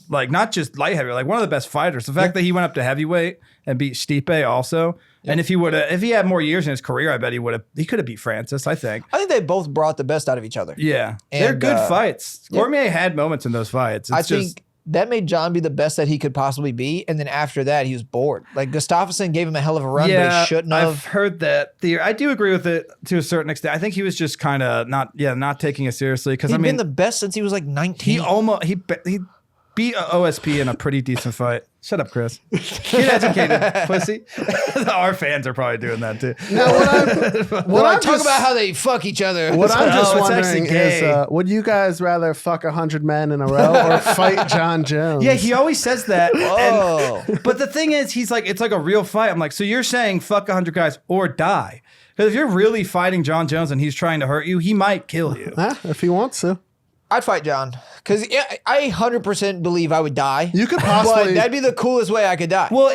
Like, not just light heavyweight, like one of the best fighters. The fact that he went up to heavyweight and beat Stipe also. And if he had more years in his career, I bet he could have beat Francis, I think. I think they both brought the best out of each other. Yeah. They're good fights. Cormier had moments in those fights. I think that made John be the best that he could possibly be. And then after that, he was bored. Like, Gustafsson gave him a hell of a run, but he shouldn't have. I've heard that theory. I do agree with it to a certain extent. I think he was just kind of not taking it seriously. Because He'd been the best since he was like 19. He beat OSP in a pretty decent fight. Shut up, Chris. Get educated, pussy. Our fans are probably doing that too. Now, when I talk about how they fuck each other. What I'm just it's wondering is, would you guys rather fuck 100 men in a row or fight John Jones? Yeah, he always says that. Whoa. But the thing is, he's like, it's like a real fight. I'm like, so you're saying fuck 100 guys or die? Because if you're really fighting John Jones and he's trying to hurt you, he might kill you. If he wants to. I'd fight John. Because I 100% believe I would die. You could possibly... But that'd be the coolest way I could die. Well,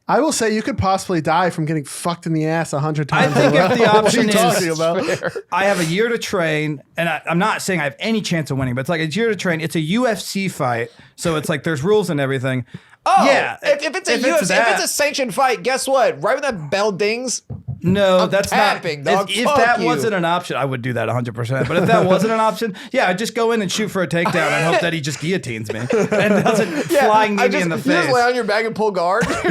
I will say you could possibly die from getting fucked in the ass 100 times. I think if the option what are you talking about? I have a year to train, and I'm not saying I have any chance of winning, but it's like a year to train. It's a UFC fight, so it's like there's rules and everything. Oh, yeah. If it's a UFC, if it's a sanctioned fight, guess what? Right when that bell dings, no, that's tapping, not. dog. If that wasn't an option, I would do that 100%. But if that wasn't an option, I'd just go in and shoot for a takedown and hope that he just guillotines me and doesn't flying me in the face. You just lay on your back and pull guard. You do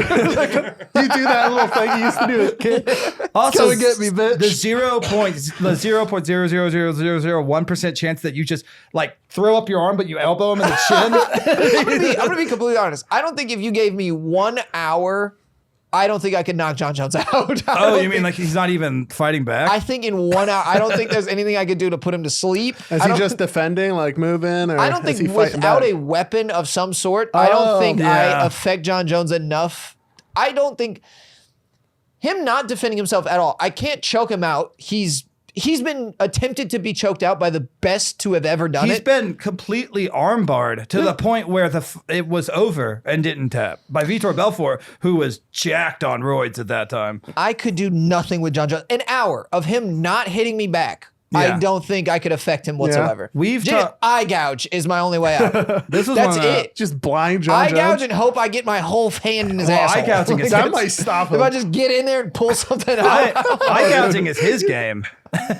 that little thing you used to do as a kid. Also, come get me, bitch. The 0.0000001% chance that you just like throw up your arm but you elbow him in the chin. I'm gonna be completely honest. I don't think if you gave me 1 hour, I don't think I could knock John Jones out. Oh, you mean like he's not even fighting back? I think in 1 hour, I don't think there's anything I could do to put him to sleep. Is he just defending, like moving? Or I don't think without a weapon of some sort, I don't think I affect John Jones enough. I don't think him not defending himself at all. I can't choke him out. He's been attempted to be choked out by the best to have ever done it. He's been completely armbarred to the point where it was over and didn't tap by Vitor Belfort, who was jacked on roids at that time. I could do nothing with John Jones. An hour of him not hitting me back. I don't think I could affect him whatsoever. Eye gouge is my only way out. That's it. Just blind John Jones. Eye gouge and hope I get my whole hand in his asshole. Eye gouging is that might stop him. If I just get in there and pull something out. Eye gouging is his game.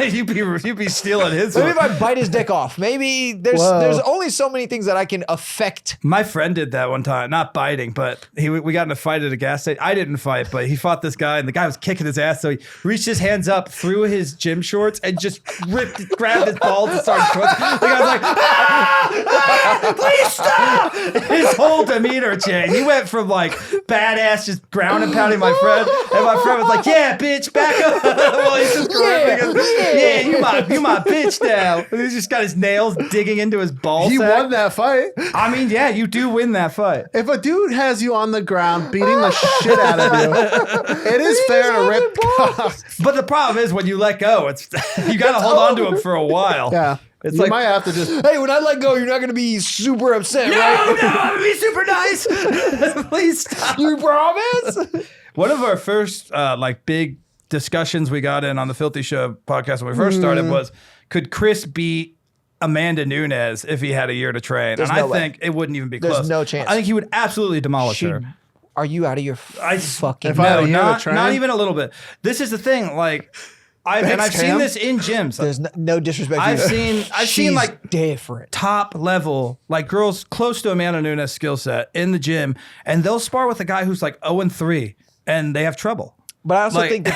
You'd be stealing his. Maybe if I bite his dick off. Maybe there's only so many things that I can affect. My friend did that one time, not biting, but we got in a fight at a gas station. I didn't fight, but he fought this guy, and the guy was kicking his ass. So he reached his hands up through his gym shorts and just grabbed his balls and started twisting. The guy was like, please stop! His whole demeanor changed. He went from like badass, just ground and pounding my friend, and my friend was like, yeah, bitch, back up. Well, he's just gripping yeah, you my bitch now. And he's just got his nails digging into his ball He sack. won that fight. I mean, yeah, you do win that fight. If a dude has you on the ground beating the shit out of you, it is fair to rip cock. But the problem is when you let go, you got to hold on to him for a while. Yeah. It's you like, might have to just... Hey, when I let go, you're not going to be super upset, no, right? No, I'm going to be super nice. Please stop. You promise? One of our first big discussions we got in on the Filthy Show podcast when we first started was, could Chris beat Amanda Nunes if he had a year to train? There's and no I way. think it wouldn't even be There's close. no chance. I think he would absolutely demolish her. Are you out of your fucking... If I had a year to not train? even a little bit. This is the thing, like... I've seen this in gyms. There's no disrespect. I've seen like different top level, like girls close to Amanda Nunes skill set in the gym, and they'll spar with a guy who's like 0-3, and they have trouble. But I also think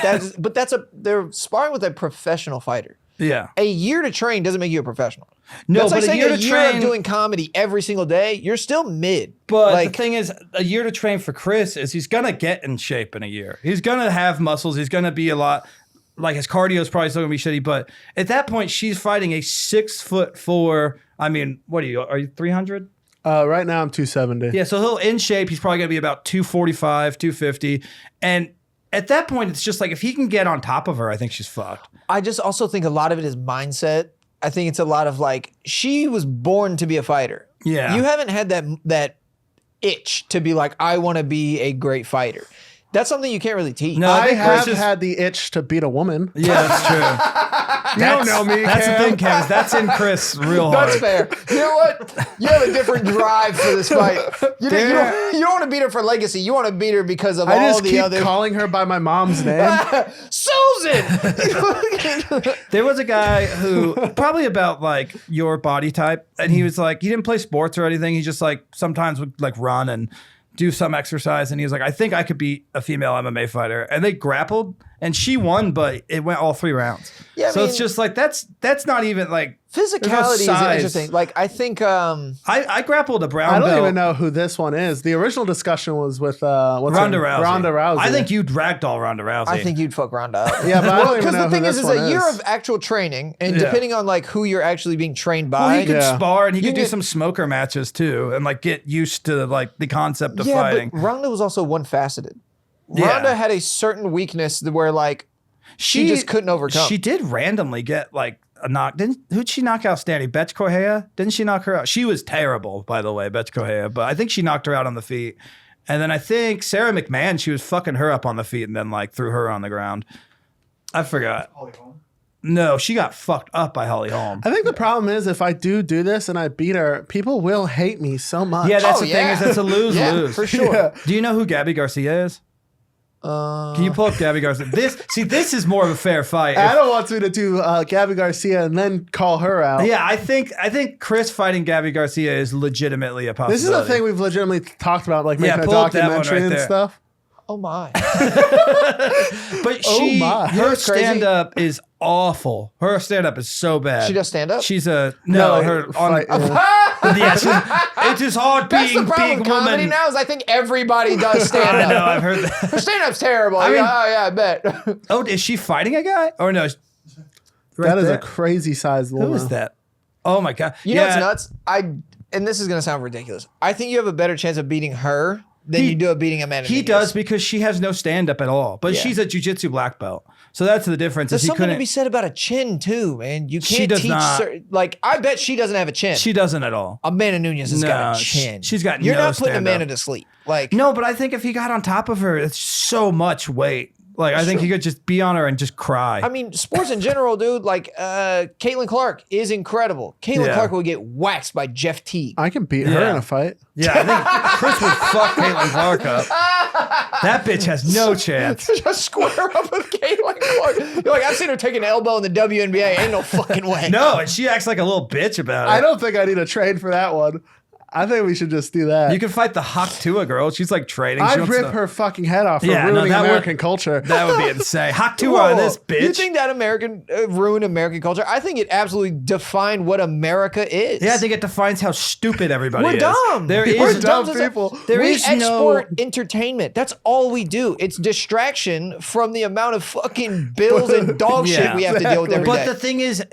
they're sparring with a professional fighter. Yeah. A year to train doesn't make you a professional. No, that's but like a year to train of doing comedy every single day, you're still mid. But the thing is, a year to train for Chris is he's gonna get in shape in a year. He's gonna have muscles. He's gonna be a lot. Like his cardio is probably still gonna be shitty. But at that point, she's fighting a 6'4". I mean, what are you 300? Right now I'm 270. Yeah, so he'll in shape. He's probably gonna be about 245, 250, and at that point, it's just like if he can get on top of her, I think she's fucked. I just also think a lot of it is mindset. I think it's a lot of like, she was born to be a fighter. Yeah. You haven't had that itch to be like, I want to be a great fighter. That's something you can't really teach. No, I have had the itch to beat a woman. Yeah, that's true. You don't know me, That's Cam. the thing, Cam. That's in Chris real hard. That's fair. You know what? You have a different drive for this fight. You don't want to beat her for legacy. You want to beat her because of all the other... I just keep calling her by my mom's name. Susan! There was a guy who, probably about like your body type, and he was like, he didn't play sports or anything. He just like sometimes would like run and do some exercise, and he was like, I think I could beat a female MMA fighter. And they grappled, and she won, but it went all 3 rounds. Yeah, so it's just like, that's not even like... Physicality is interesting. Like, I think... I grappled a brown belt. I don't even know who this one is. The original discussion was with Ronda Rousey. Ronda Rousey. I think you'd ragdoll Ronda Rousey. I think you'd fuck Ronda up. Yeah, but I don't even know who this one is. Because the thing is a year of actual training, and depending on like who you're actually being trained by... Well, he could spar, and he could do some smoker matches too, and like get used to like the concept of fighting. But Ronda was also one-faceted. Ronda had a certain weakness where like she just couldn't overcome. She did randomly get like a knock. Who'd she knock out standing? Betch Correa? Didn't she knock her out? She was terrible, by the way, Betch Correa, but I think she knocked her out on the feet. And then I think Sarah McMahon, she was fucking her up on the feet and then like threw her on the ground. I forgot. Holly Holm? No, she got fucked up by Holly Holm. I think the problem is if I do this and I beat her, people will hate me so much. Yeah, that's the thing is that's a lose-lose. Yeah, for sure. Yeah. Do you know who Gabby Garcia is? Can you pull up Gabby Garcia? This is more of a fair fight. Adam wants me to do Gabby Garcia and then call her out. Yeah, I think Chris fighting Gabby Garcia is legitimately a possibility. This is the thing we've legitimately talked about, like making a documentary and stuff. Oh my! But her stand-up is awful. Her stand-up is so bad. She does stand-up? She's a it is hard being That's the problem big with comedy woman. now is I think everybody does stand-up. I know, I've heard that. Her stand-up's terrible. I bet. Oh, is she fighting a guy? Or no? That is a crazy size woman. Who is that? Oh my God! You know what's nuts? And this is gonna sound ridiculous. I think you have a better chance of beating her than you do of beating Amanda. He does because she has no stand-up at all. But she's a jiu-jitsu black belt. So that's the difference. There's something to be said about a chin too, man. You can't teach like I bet she doesn't have a chin. She doesn't at all. Amanda Nunes has got a chin. She's got You're no not putting stand-up. Amanda to sleep. Like no, but I think if he got on top of her, it's so much weight. Like I think he could just be on her and just cry. I mean, sports in general, dude. Like Caitlin Clark is incredible. Caitlin Clark will get waxed by Jeff Teague. I can beat her in a fight. Yeah, I think Chris would fuck Caitlin Clark up. That bitch has no chance. Just square up with Caitlin Clark. You're like, I've seen her take an elbow in the WNBA. Ain't no fucking way. No, and she acts like a little bitch about it. I don't think I need to train for that one. I think we should just do that. You can fight the Hawk Tua girl. She's like training. I'd rip her fucking head off for ruining American culture. That would be insane. Hawk Tua on this bitch. You think that ruined American culture? I think it absolutely defined what America is. Yeah, I think it defines how stupid everybody is. We're dumb. We're dumb people. We export entertainment. That's all we do. It's distraction from the amount of fucking bills and dog shit we have to deal with every day. But the thing is,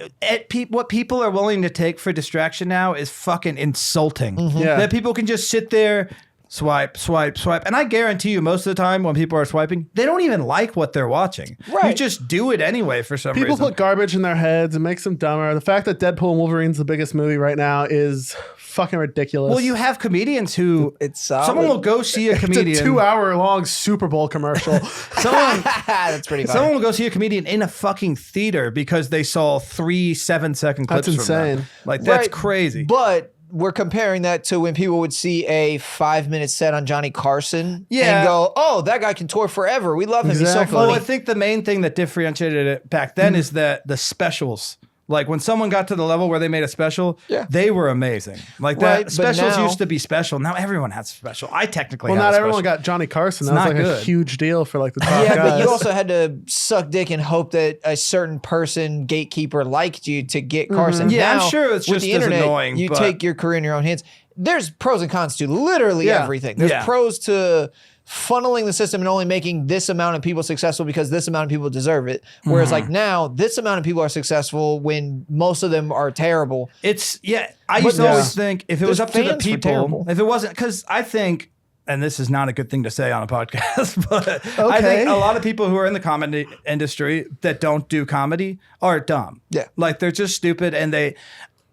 what people are willing to take for distraction now is fucking insulting. Yeah. That people can just sit there, swipe. And I guarantee you, most of the time when people are swiping, they don't even like what they're watching. Right. You just do it anyway for some reason. People put garbage in their heads and makes them dumber. The fact that Deadpool and Wolverine's the biggest movie right now is fucking ridiculous. Well, you have comedians who... It's solid. Someone will go see a comedian... It's a 2-hour-long Super Bowl commercial. That's pretty funny. Someone will go see a comedian in a fucking theater because they saw 3 7-second clips That's insane. from them. Like, that's crazy. But we're comparing that to when people would see a 5-minute set on Johnny Carson and go, oh, that guy can tour forever. We love him. He's so funny. Well, I think the main thing that differentiated it back then is that the specials. Like when someone got to the level where they made a special, they were amazing. Like that specials used to be special. Now everyone has special. I technically not everyone got Johnny Carson. That was like a huge deal for like the top guys. But you also had to suck dick and hope that a certain person, gatekeeper, liked you to get Carson. Yeah, now, I'm sure it's just as annoying. You take your career in your own hands. There's pros and cons to literally everything. There's pros to funneling the system and only making this amount of people successful because this amount of people deserve it. Whereas like now, this amount of people are successful when most of them are terrible. I used to always think if it was up to the people, if it wasn't, because I think, and this is not a good thing to say on a podcast, but I think a lot of people who are in the comedy industry that don't do comedy are dumb. Yeah. Like they're just stupid and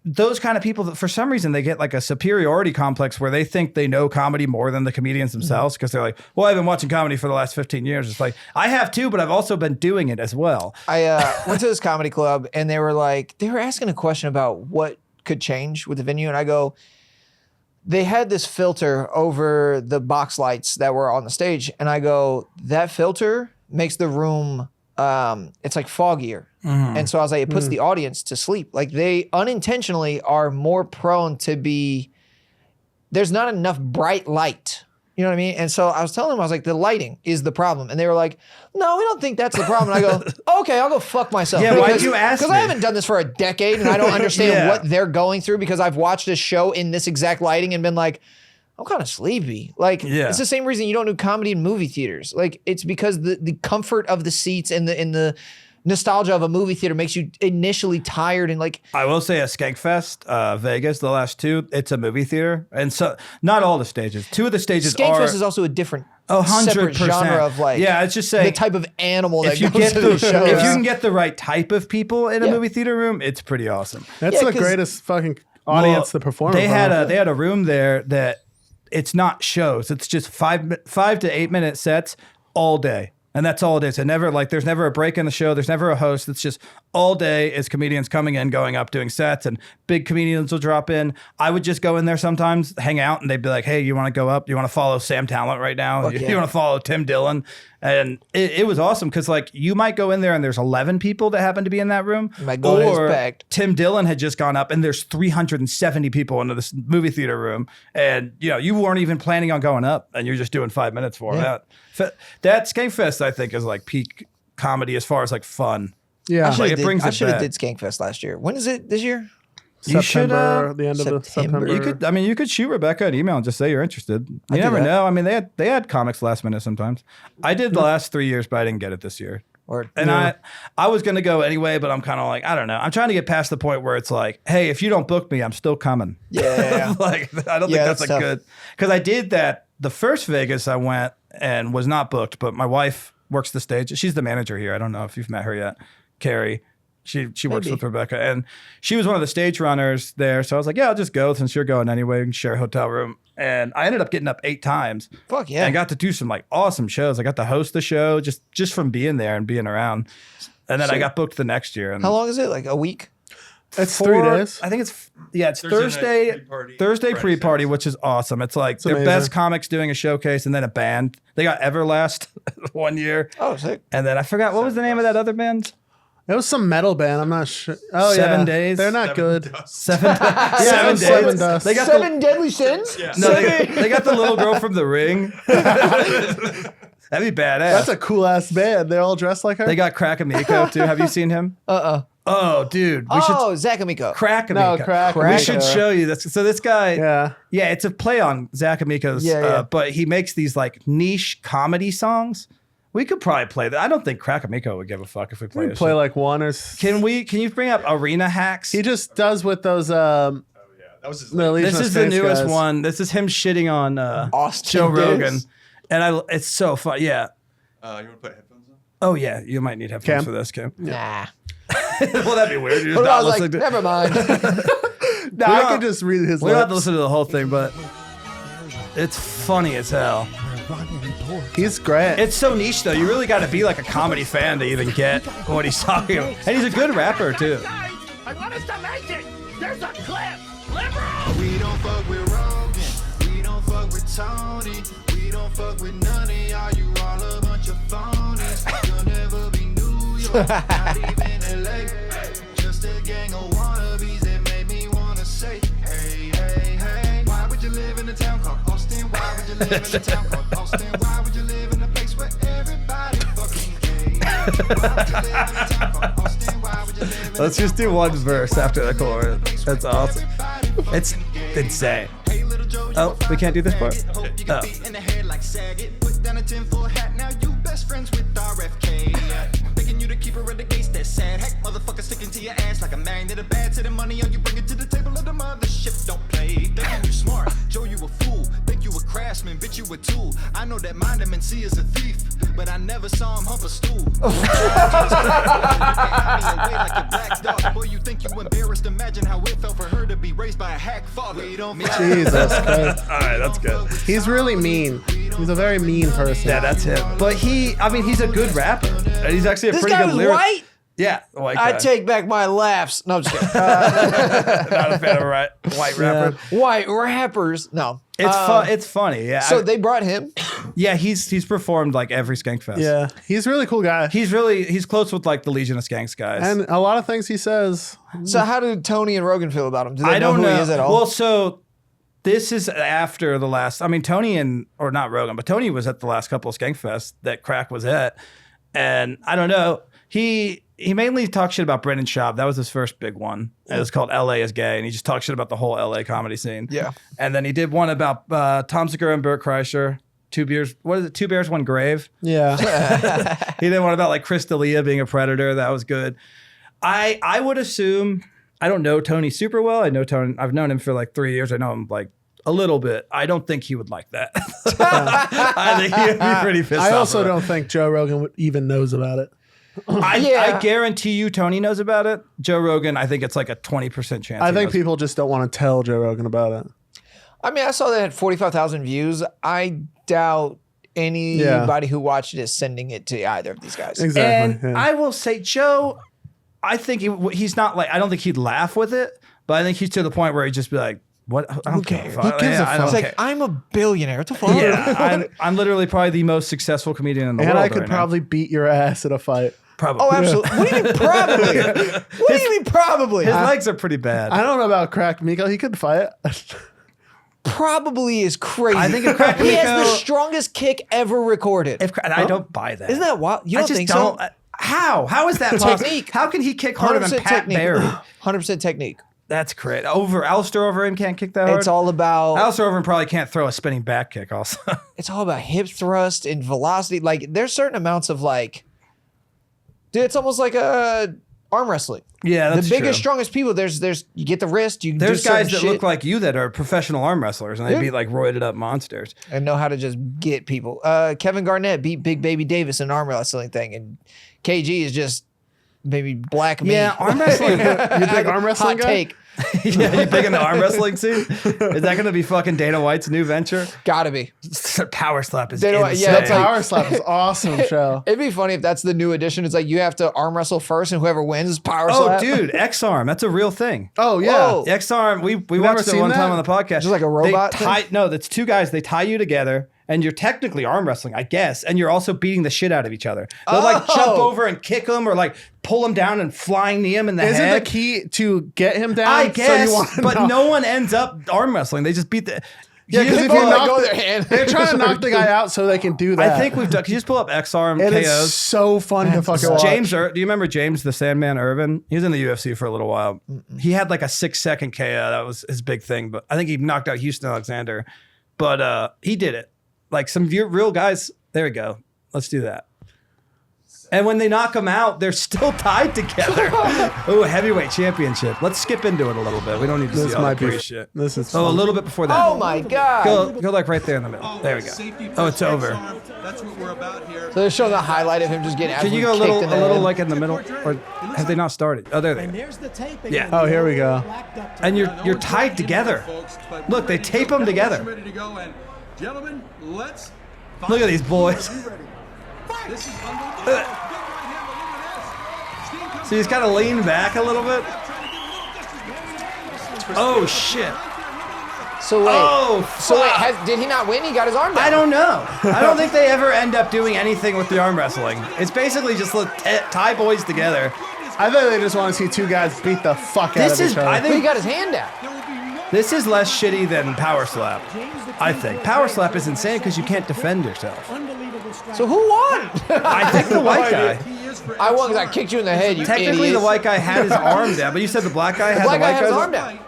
those kind of people that for some reason they get like a superiority complex where they think they know comedy more than the comedians themselves because they're like, well, I've been watching comedy for the last 15 years. It's like, I have too, but I've also been doing it as well. I went to this comedy club and they were asking a question about what could change with the venue. And I go, they had this filter over the box lights that were on the stage. And I go, that filter makes the room, it's like foggier. And so I was like, it puts the audience to sleep. Like they unintentionally are more prone to there's not enough bright light. You know what I mean? And so I was telling them, I was like, the lighting is the problem. And they were like, no, we don't think that's the problem. And I go, okay, I'll go fuck myself. Yeah, why'd you ask me? Because I haven't done this for a decade and I don't understand what they're going through because I've watched a show in this exact lighting and been like, I'm kind of sleepy. Like, it's the same reason you don't do comedy in movie theaters. Like, it's because the comfort of the seats and the nostalgia of a movie theater makes you initially tired and like. I will say at Skankfest, Vegas, the last two, it's a movie theater. And so, not all the stages. Two of the stages Skankfest is also a different separate genre of like. Yeah, it's just saying. The type of animal that goes to the show. If you can get the right type of people in a movie theater room, it's pretty awesome. That's the greatest fucking audience to perform. They had a room there that it's not shows. It's just 5 to 8 minute sets all day. And that's all it is. And there's never a break in the show. There's never a host. It's just all day is comedians coming in, going up, doing sets, and big comedians will drop in. I would just go in there sometimes, hang out, and they'd be like, hey, you want to go up? You want to follow Sam Talent right now? You want to follow Tim Dillon? And it was awesome because like you might go in there and there's 11 people that happen to be in that room. Or Tim Dillon had just gone up and there's 370 people into this movie theater room. And you weren't even planning on going up and you're just doing 5 minutes for that. That Skankfest, I think, is like peak comedy as far as like fun. Yeah. I should have did Skankfest last year. When is it this year? September, the end of September. You could shoot Rebecca an email and just say you're interested. You never know. I mean, they had comics last minute sometimes. I did the last 3 years, but I didn't get it this year. I was gonna go anyway, but I'm kind of like, I don't know. I'm trying to get past the point where it's like, hey, if you don't book me, I'm still coming. Yeah. Like I don't think that's like good. Because I did that the first Vegas I went and was not booked, but my wife works the stage. She's the manager here. I don't know if you've met her yet, Carrie. She works with Rebecca, and she was one of the stage runners there. So I was like, yeah, I'll just go since you're going anyway. We can share a hotel room. And I ended up getting up 8 times. Fuck yeah. And got to do some like awesome shows. I got to host the show just from being there and being around. And then I got booked the next year. And how long is it? Like a week? It's 3 days. I think it's Thursday pre-party, which is awesome. It's like their best comics doing a showcase and then a band. They got Everlast 1 year. Oh, sick. And then I forgot, what was the name of that other band? It was some metal band. I'm not sure. Oh, 7 days. They're not good. Dust. 7 days. 7 Dust. They got 7 deadly sins? Yeah. No, they got the little girl from The Ring. That'd be badass. That's a cool ass band. They're all dressed like her. They got Crack Amico too. Have you seen him? Oh, dude. Zach Amico. Crack Amico. No, Crack. We should show you this. So this guy, yeah, it's a play on Zach Amico's, but he makes these like niche comedy songs. We could probably play that. I don't think Crack Amico would give a fuck if we play. Play like one or. Can you bring up Arena Hacks? He just does with those. That was his. This is the newest one. This is him shitting on Joe Rogan, and it's so fun. Yeah. You want to put headphones on? Oh yeah, you might need headphones for this, Cam. Nah. Well, that'd be weird. You're just I was like, never mind. I could just read his. We don't have to listen to the whole thing, but it's funny as hell. He's great. It's so niche, though. You really got to be like a comedy fan to even get what he's talking about. And he's a good rapper, too. I want us to make it. There's a cliff. We don't fuck with Rogan. We don't fuck with Tony. We don't fuck with none of y'all. You all a bunch of phonies. You'll never be New York, not even LA. Just a gang of wannabes that made me wanna say, hey, hey, hey. Why would you live in a town called Austin? Why would you live in a town called Austin? Why would you live in a place where everybody fucking gay? Why would you live in a town called Austin? Why would you live in a Let's just do one verse after the chorus. That's awesome. It's insane. Oh, we can't do this part? Oh. Begging you to keep her at the gates, that sad heck motherfucker sticking to your ass like a magnet of bad to the money on you bring it to the table of the mothership. Don't play, thinking you smart, Joe you a fool, think you a craftsman, bitch you a tool. I know that mind MC is a thief, but I never saw him hump a stool. Like a black dog. Boy, you think you embarrassed? Imagine how it felt for her to be raised by a hack father. Jesus Christ. All right, that's good. He's really mean. He's a very mean person. Yeah, that's him. But he's a good rapper. And he's actually a This pretty guy good was lyric. white? Yeah, a white guy. I take back my laughs. No, I'm just kidding. Not a fan of a white rapper. White rappers. No. It's funny. Yeah. So they brought him. Yeah, he's performed like every Skankfest. Yeah, he's a really cool guy. He's close with like the Legion of Skanks guys. And a lot of things he says. So how did Tony and Rogan feel about him? Do they I don't know know. who he is at all? Well, so this is after the last. I mean, Tony or not Rogan, but Tony was at the last couple of Skankfest that Crack was at, and I don't know. He mainly talked shit about Brendan Schaub. That was his first big one. It was called LA is Gay, and he just talked shit about the whole LA comedy scene. Yeah. And then he did one about Tom Segura and Bert Kreischer. Two Bears, One Grave. Yeah. He did one about like Chris D'Elia being a predator. That was good. I would assume, I don't know Tony super well. I know Tony, I've known him for like 3 years. I know him like a little bit. I don't think he would like that. I think he would be pretty pissed off. I also about it. don't think Joe Rogan even knows about it. I guarantee you Tony knows about it. Joe Rogan, I think it's like a 20% chance. I he think knows. people just don't want to tell Joe Rogan about it. I mean, I saw they had 45,000 views. I doubt anybody who watched it is sending it to either of these guys. Exactly. And I will say, Joe, I think he's not like, I don't think he'd laugh with it, but I think he's to the point where he'd just be like, what? I don't care. Who gives a fuck? It's like, I'm a billionaire. What the fuck? Yeah, I'm literally probably the most successful comedian in the world. And I could right probably beat your ass at a fight. Probably. Oh, absolutely. What do you mean probably? What do you mean probably? His legs are pretty bad. I don't know about Crack Miko. He could fight. Probably is crazy. I think if Crack he has the Miko- strongest kick ever recorded. And I don't buy that. Isn't that wild? You don't I just think don't. so? How? How is that possible? Technique. How can he kick harder than 100% Pat technique. Barry? 100% technique. That's great. Alistair Overeem can't kick that hard? It's all about Alistair Overeem probably can't throw a spinning back kick also. it's all about hip thrust and velocity. Like there's certain amounts of like, dude, it's almost like a arm wrestling. Yeah, that's the biggest, true. strongest people. There's you get the wrist. You There's do guys that shit look like you that are professional arm wrestlers, and they beat like roided up monsters. and know how to just get people. Kevin Garnett beat Big Baby Davis in an arm wrestling thing, and KG is just maybe black meat. Yeah, arm wrestling. You big arm wrestling Hot guy? take. Yeah, you big in the arm wrestling scene? Is that going to be fucking Dana White's new venture? Gotta be. Power slap is Dana White, insane. yeah, The it's like- Power Slap is awesome show. It'd be funny if that's the new addition. It's like you have to arm wrestle first, and whoever wins is power Oh, slap. dude, X-Arm. That's a real thing. Oh, yeah. Whoa. X-Arm, we never watched it seen one time that? on the podcast. Just like a robot They thing? No, that's two guys. They tie you together, and you're technically arm wrestling, I guess, and you're also beating the shit out of each other. They'll like jump over and kick them, or like pull them down and flying knee him in the Isn't head. the key to get him down? I guess, So you want to but know? no one ends up arm wrestling. They just beat the. Yeah, because if you People, like, knock go the- their hand. they're trying to knock the guy out so they can do that. I think we've done. Can you just pull up X-Arm it is KOs? so fun to fucking watch. James, do you remember James the Sandman Irvin? He was in the UFC for a little while. He had like a 6-second KO. That was his big thing. But I think he knocked out Houston Alexander. But he did it. Like some real guys. There we go. Let's do that. And when they knock them out, they're still tied together. Oh, heavyweight championship. Let's skip into it a little bit. We don't need to This see all might that be great shit. This is Oh, a fun. little bit before that. Oh my god! Go like right there in the middle. There we go. Oh, it's over. That's what we're about here. So they're showing the highlight of him just getting. Can you go a little like in the middle, or have they not started? Oh, there they go. Yeah. Oh, here we go. And you're tied together. Look, they tape them together. Ready to go, and gentlemen, let's. Look at these boys. This is unbelievable. Big right hand, but look at this. Steam comes So he's got to lean back a little bit. Oh shit. So wait. Oh, Did he not win? He got his arm down. I don't know. I don't think they ever end up doing anything with the arm wrestling. It's basically just tie boys together. I think they just want to see two guys beat the fuck out of each other. I But he think got his hand down. this is less shitty than Power Slap. I think Power Slap is insane because you can't defend yourself. So who won? I think the white guy. I won because I kicked you in the head. You Technically, idiot. the white guy had his arm down, but you said the black guy had black the guy white had his guy's arm down.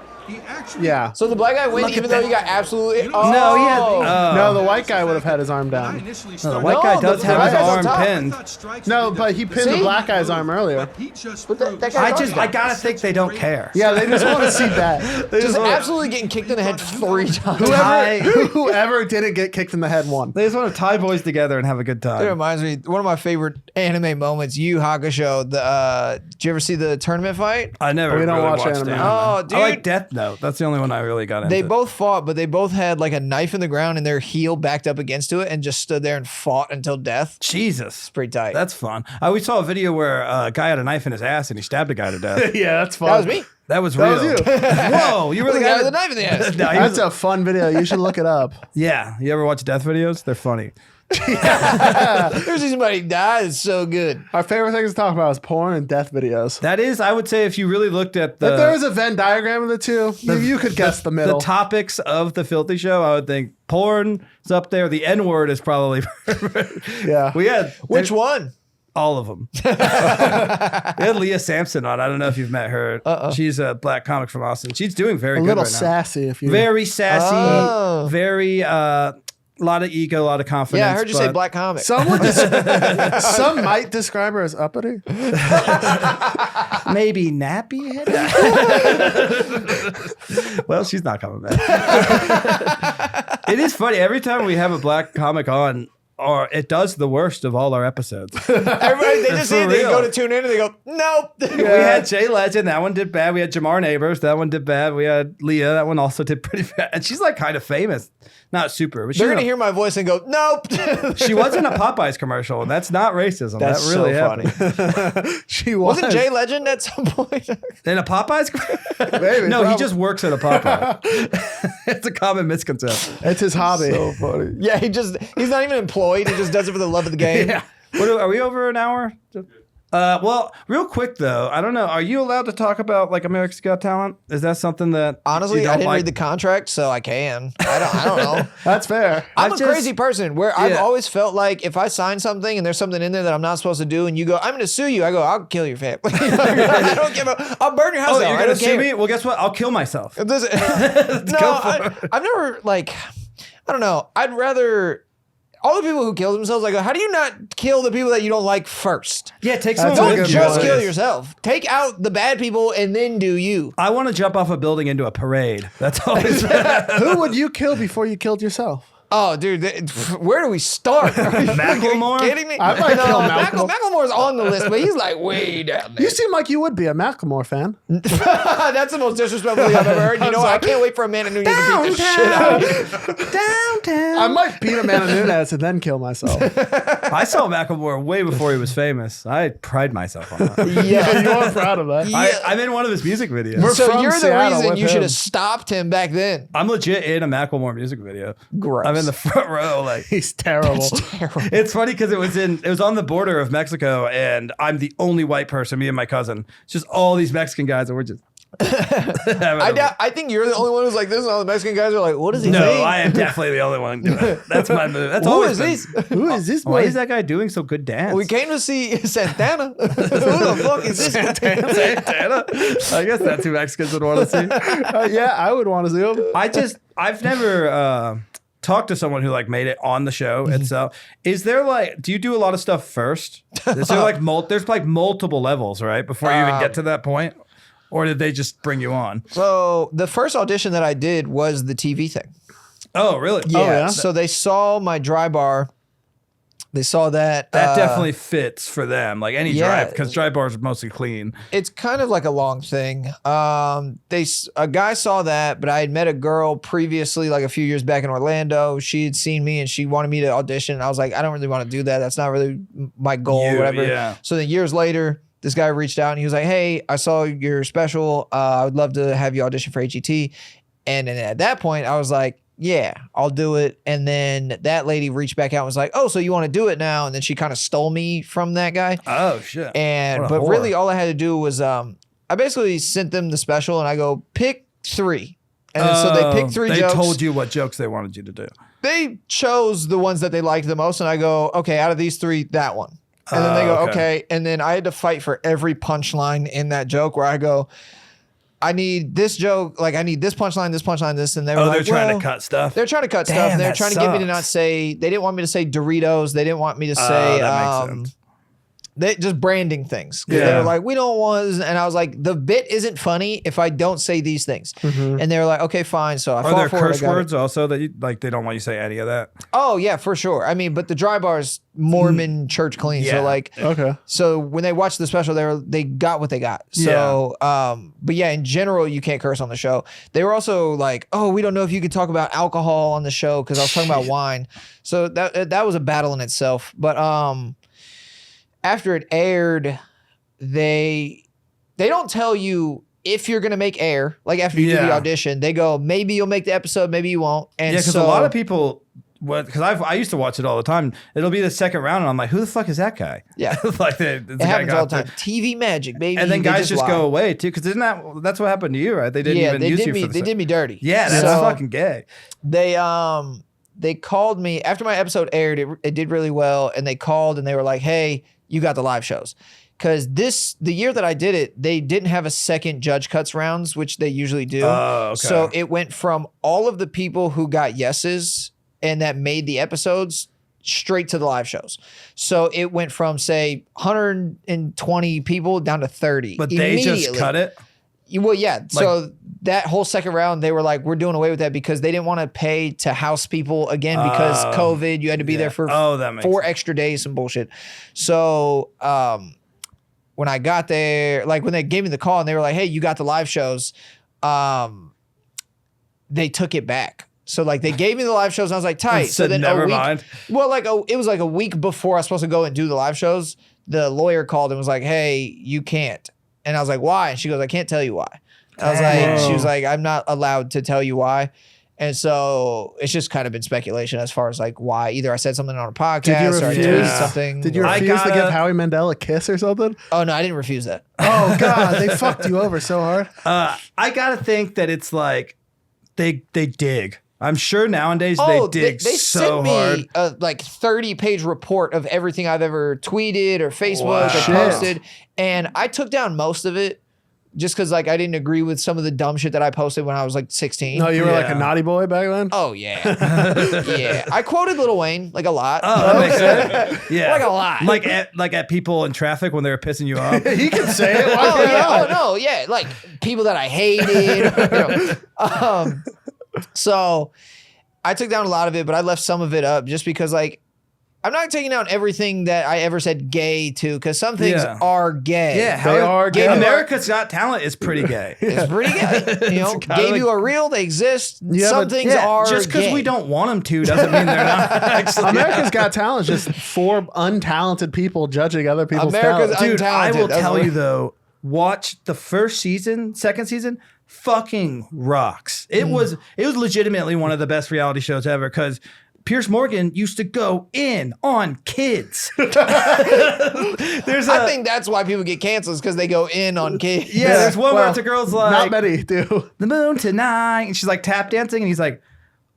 Yeah. So the black guy win Look even at though that. he got absolutely. Oh. No, he had. No, the white guy would have had his arm down. No, the white guy does the have white his guy's on arm top. pinned. No, but he pinned the See? black guy's arm earlier. But that guy's I gotta think they don't care. Yeah, they just want to see that. just absolutely getting kicked in the head 3 times. Whoever didn't get kicked in the head won. They just want to tie boys together and have a good It time. reminds me, one of my favorite anime moments, Yu Hakusho. Did you ever see the tournament fight? I never We don't really watch watched anime. anime. Oh, dude. I like Death Note. That's the only one I really got into. They both fought, but they both had like a knife in the ground and their heel backed up against it and just stood there and fought until death. Jesus. Pretty tight. That's fun. We saw a video where a guy had a knife in his ass and he stabbed a guy to death. Yeah, that's fun. That was me. That was real. was you. Whoa, you were The guy with the knife in the ass. No, he That's was- a fun video. You should look it up. yeah. You ever watch death videos? They're funny. There's somebody die. It's so good. Our favorite things to talk about is porn and death videos. That is, I would say, if you really looked at If there the was a Venn diagram of the two, you could guess the middle. topics of the Filthy Show, I would think porn is up there. The N word is probably. Yeah. We had Which one? all of them. We had Leah Sampson on. I don't know if you've met her. She's a black comic from Austin. She's doing very a good little right now. sassy, if you. Very sassy. Oh. Very lot of ego, a lot of confidence. Yeah, I heard you say but- black comic. Some might describe her as uppity. Maybe nappy head. Well, she's not coming back. It is funny every time we have a black comic on. Or it does the worst of all our episodes. Everybody, they just see it, For they real. go to tune in and they go, nope. We had Jay Legend, that one did bad. We had Jamar Neighbors, that one did bad. We had Leah, that one also did pretty bad. And she's like kind of famous, not super. But They're going to hear my voice and go, nope. she was in a Popeyes commercial, and that's not racism. That's that really so happened. She was. Wasn't Jay Legend at some point? In a Popeyes? Maybe, No, he probably. just works at a Popeye. It's a common misconception. It's his hobby. So funny. Yeah, he's not even employed. He just does it for the love of the game. Yeah. Are we over an hour? Well, real quick though, I don't know. Are you allowed to talk about like America's Got Talent? Is that something that Honestly, you I don't didn't like? read the contract, so I can. I don't know. That's fair. I'm I a just- crazy person where I've Yeah. always felt like if I sign something and there's something in there that I'm not supposed to do, and you go, I'm going to sue you. I go, I'll kill your family. I don't give a. I'll burn your house Oh, down. you're I gonna don't sue care. me? Well, guess what? I'll kill myself. No, I've never like. I don't know. I'd rather. All the people who kill themselves, I go, how do you not kill the people that you don't like first? Yeah, take That's someone a Don't with good you. just point. kill yourself. Take out the bad people and then do you. I want to jump off a building into a parade. That's always. Who would you kill before you killed yourself? Oh, dude, where do we start? Are you Macklemore? kidding me? I might kill Malcolm. Macklemore's on the list, but he's like way down there. You seem like you would be a Macklemore fan. That's the most disrespectful thing I've ever heard. You know, I can't wait for a man in New York to beat the shit out of you. Downtown. I might beat a man in Nunez and then kill myself. I saw Macklemore way before he was famous. I pride myself on that. Yeah. You are proud of that. I'm in one of his music videos. We're So from you're the Seattle reason with you should him. have stopped him back then. I'm legit in a Macklemore music video. Gross. I'm in the front row. Like He's terrible. it's funny because it was on the border of Mexico, and I'm the only white person. Me and my cousin. It's just all these Mexican guys, and we're just. I think you're the only one who's like this, and all the Mexican guys are like, "What is he No, saying? I am definitely the only one doing it. That's my move. That's Who always is been- this? Who is this Why boy? is that guy doing so good dance? We came to see Santana. Who the fuck is this? Santana. I guess that's who Mexicans would want to see. Yeah, I would want to see him. I've never talked to someone who like made it on the show itself. Is there like, do you do a lot of stuff first? Is there like there's like multiple levels, right? Before you even get to that point? Or did they just bring you on? So the first audition that I did was the TV thing. Oh, really? yeah? So they saw my dry bar. They saw that. That definitely fits for them. Like any yeah. drive, because dry bars are mostly clean. It's kind of like a long thing. A guy saw that, but I had met a girl previously, like a few years back in Orlando. She had seen me and she wanted me to audition. I was like, I don't really want to do that. That's not really my goal, You, whatever. yeah. So then years later, this guy reached out and he was like, hey, I saw your special. I would love to have you audition for HET. And then at that point, I was like, yeah, I'll do it. And then that lady reached back out and was like, oh, so you want to do it now? And then she kind of stole me from that guy. Oh, shit. And but whore. really all I had to do was I basically sent them the special and I go, pick 3. And then, so they picked 3 jokes. They told you what jokes they wanted you to do. They chose the ones that they liked the most. And I go, okay, out of these 3, that one. And then they go, okay. And then I had to fight for every punchline in that joke where I go, I need this joke, like I need this punchline, this, and they were like, they're trying to cut stuff. They're trying to cut stuff. And they're trying to get me to not say. They didn't want me to say Doritos. They didn't want me to say. That makes sense. They just branding things. They were like, we don't want. And I was like, the bit isn't funny if I don't say these things. And they were like, okay, fine. So I Are fought there for it. curse words also that you like? They don't want you to say any of that. Oh yeah, for sure. I mean, but the dry bar's Mormon church clean. Yeah. So like, Okay. so when they watched the special, they got what they got. So, but yeah, in general, you can't curse on the show. They were also like, oh, we don't know if you could talk about alcohol on the show because I was talking about wine. So that was a battle in itself. But after it aired, they don't tell you if you're gonna make air. Like after you do the audition, they go, maybe you'll make the episode, maybe you won't. And because a lot of people. Because I used to watch it all the time. It'll be the second round, and I'm like, who the fuck is that guy? Yeah, like it happens all the time. TV magic, baby. And then guys just go away too. Because that's what happened to you, right? They didn't even use you for They did me dirty. Yeah, that's fucking gay. They called me after my episode aired. It did really well, and they called and they were like, hey, you got the live shows. Because the year that I did it, they didn't have a second judge cuts rounds, which they usually do. Oh, okay. So it went from all of the people who got yeses and that made the episodes straight to the live shows. So it went from, say, 120 people down to 30. But they just cut it? Well, yeah. So that whole second round, they were like, we're doing away with that because they didn't want to pay to house people again because COVID. You had to be there for 4 extra days, some bullshit. So when I got there, like when they gave me the call and they were like, hey, you got the live shows, they took it back. So like they gave me the live shows and I was like, tight. So then never mind. Well, it was like a week before I was supposed to go and do the live shows. The lawyer called and was like, hey, you can't. And I was like, why? And she goes, I can't tell you why. And I was like, she was like, I'm not allowed to tell you why. And so it's just kind of been speculation as far as like why. Either I said something on a podcast or I tweeted something. Did you refuse to give Howie Mandel a kiss or something? Oh, no, I didn't refuse that. Oh, God. They fucked you over so hard. I got to think that it's like they dig. I'm sure nowadays they dig so hard. They sent me a like 30-page report of everything I've ever tweeted or Facebook or posted. And I took down most of it just because like I didn't agree with some of the dumb shit that I posted when I was like 16. No, you were like a naughty boy back then? Oh, yeah. Yeah. I quoted Lil Wayne like a lot. Oh, that makes sense. Yeah. Like a lot. Like at people in traffic when they were pissing you off. He can say it. Oh, yeah. Oh, no. Yeah. Like people that I hated. So I took down a lot of it, but I left some of it up just because like I'm not taking down everything that I ever said gay to because some things are gay. Yeah, they are gay. America's Got Talent is pretty gay. It's pretty gay. You know, gay people are real. They exist. Some things are just because we don't want them to doesn't mean they're not. Actually, America's Got Talent is just 4 untalented people judging other people's talent. Dude, I will tell you though, watch the first season, second season, fucking rocks. It was legitimately one of the best reality shows ever because Piers Morgan used to go in on kids. I think that's why people get canceled because they go in on kids. Yeah, there's one where the girl's like, not many do. The moon tonight, and she's like tap dancing, and he's like,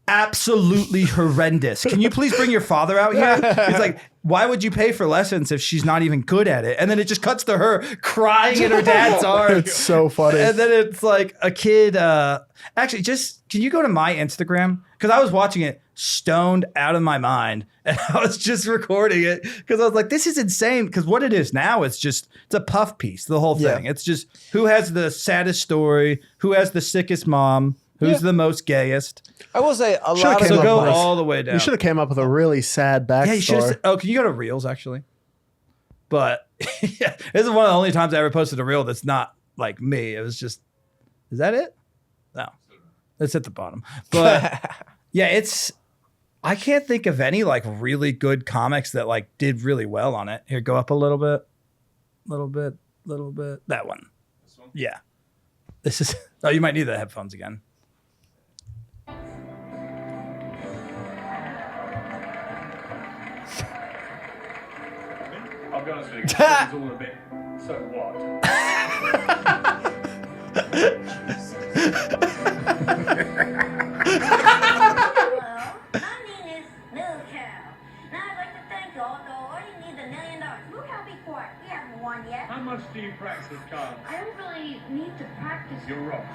absolutely horrendous. Can you please bring your father out here? He's like, why would you pay for lessons if she's not even good at it? And then it just cuts to her crying in her dad's arms. It's so funny. And then it's like a kid. Actually, just can you go to my Instagram? Because I was watching it stoned out of my mind, and I was just recording it because I was like, this is insane. Because what it is now, it's a puff piece. The whole thing. It's just who has the saddest story, who has the sickest mom. Who's the most gayest? I will say a lot of them go all the way down. You should have came up with a really sad backstory. Yeah, you should have. Oh, can you go to Reels actually? But yeah, this is one of the only times I ever posted a Reel that's not like me. It was just, is that it? No, it's at the bottom. But yeah, I can't think of any like really good comics that like did really well on it. Here, go up a little bit. little bit. That one. Yeah. This is. Oh, you might need the headphones again. I'll be honest with you, it's all a bit so what? My name is Lil Cow. Now I'd like to thank you all, though all you need $1 million. Lil Cow, be quiet. We haven't won yet. How much do you practice, Carl? I don't really need to practice. You're wrong.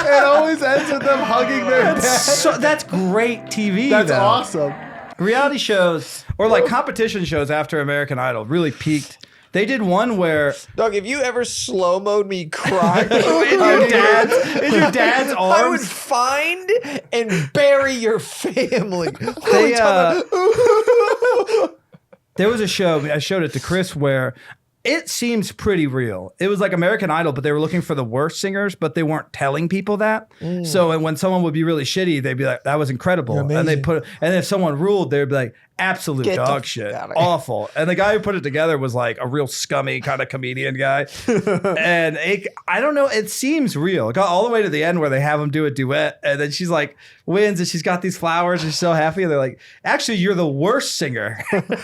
It always ends with them hugging their dad. So that's great TV. That's though. awesome. Reality shows or like competition shows after American Idol really peaked. They did one where Dog, if you ever slow-moed me crying in your dad's arms. I would find and bury your family. They, there was a show, I showed it to Chris, where it seems pretty real. It was like American Idol, but they were looking for the worst singers, but they weren't telling people that. So when someone would be really shitty, they'd be like, that was incredible. And they and if someone ruled, they'd be like, absolute Get dog the shit. fuck outta here. Awful. And the guy who put it together was like a real scummy kind of comedian guy. And I don't know, it seems real. It got all the way to the end where they have him do a duet, and then she's like wins and she's got these flowers and she's so happy. And they're like, actually, you're the worst singer.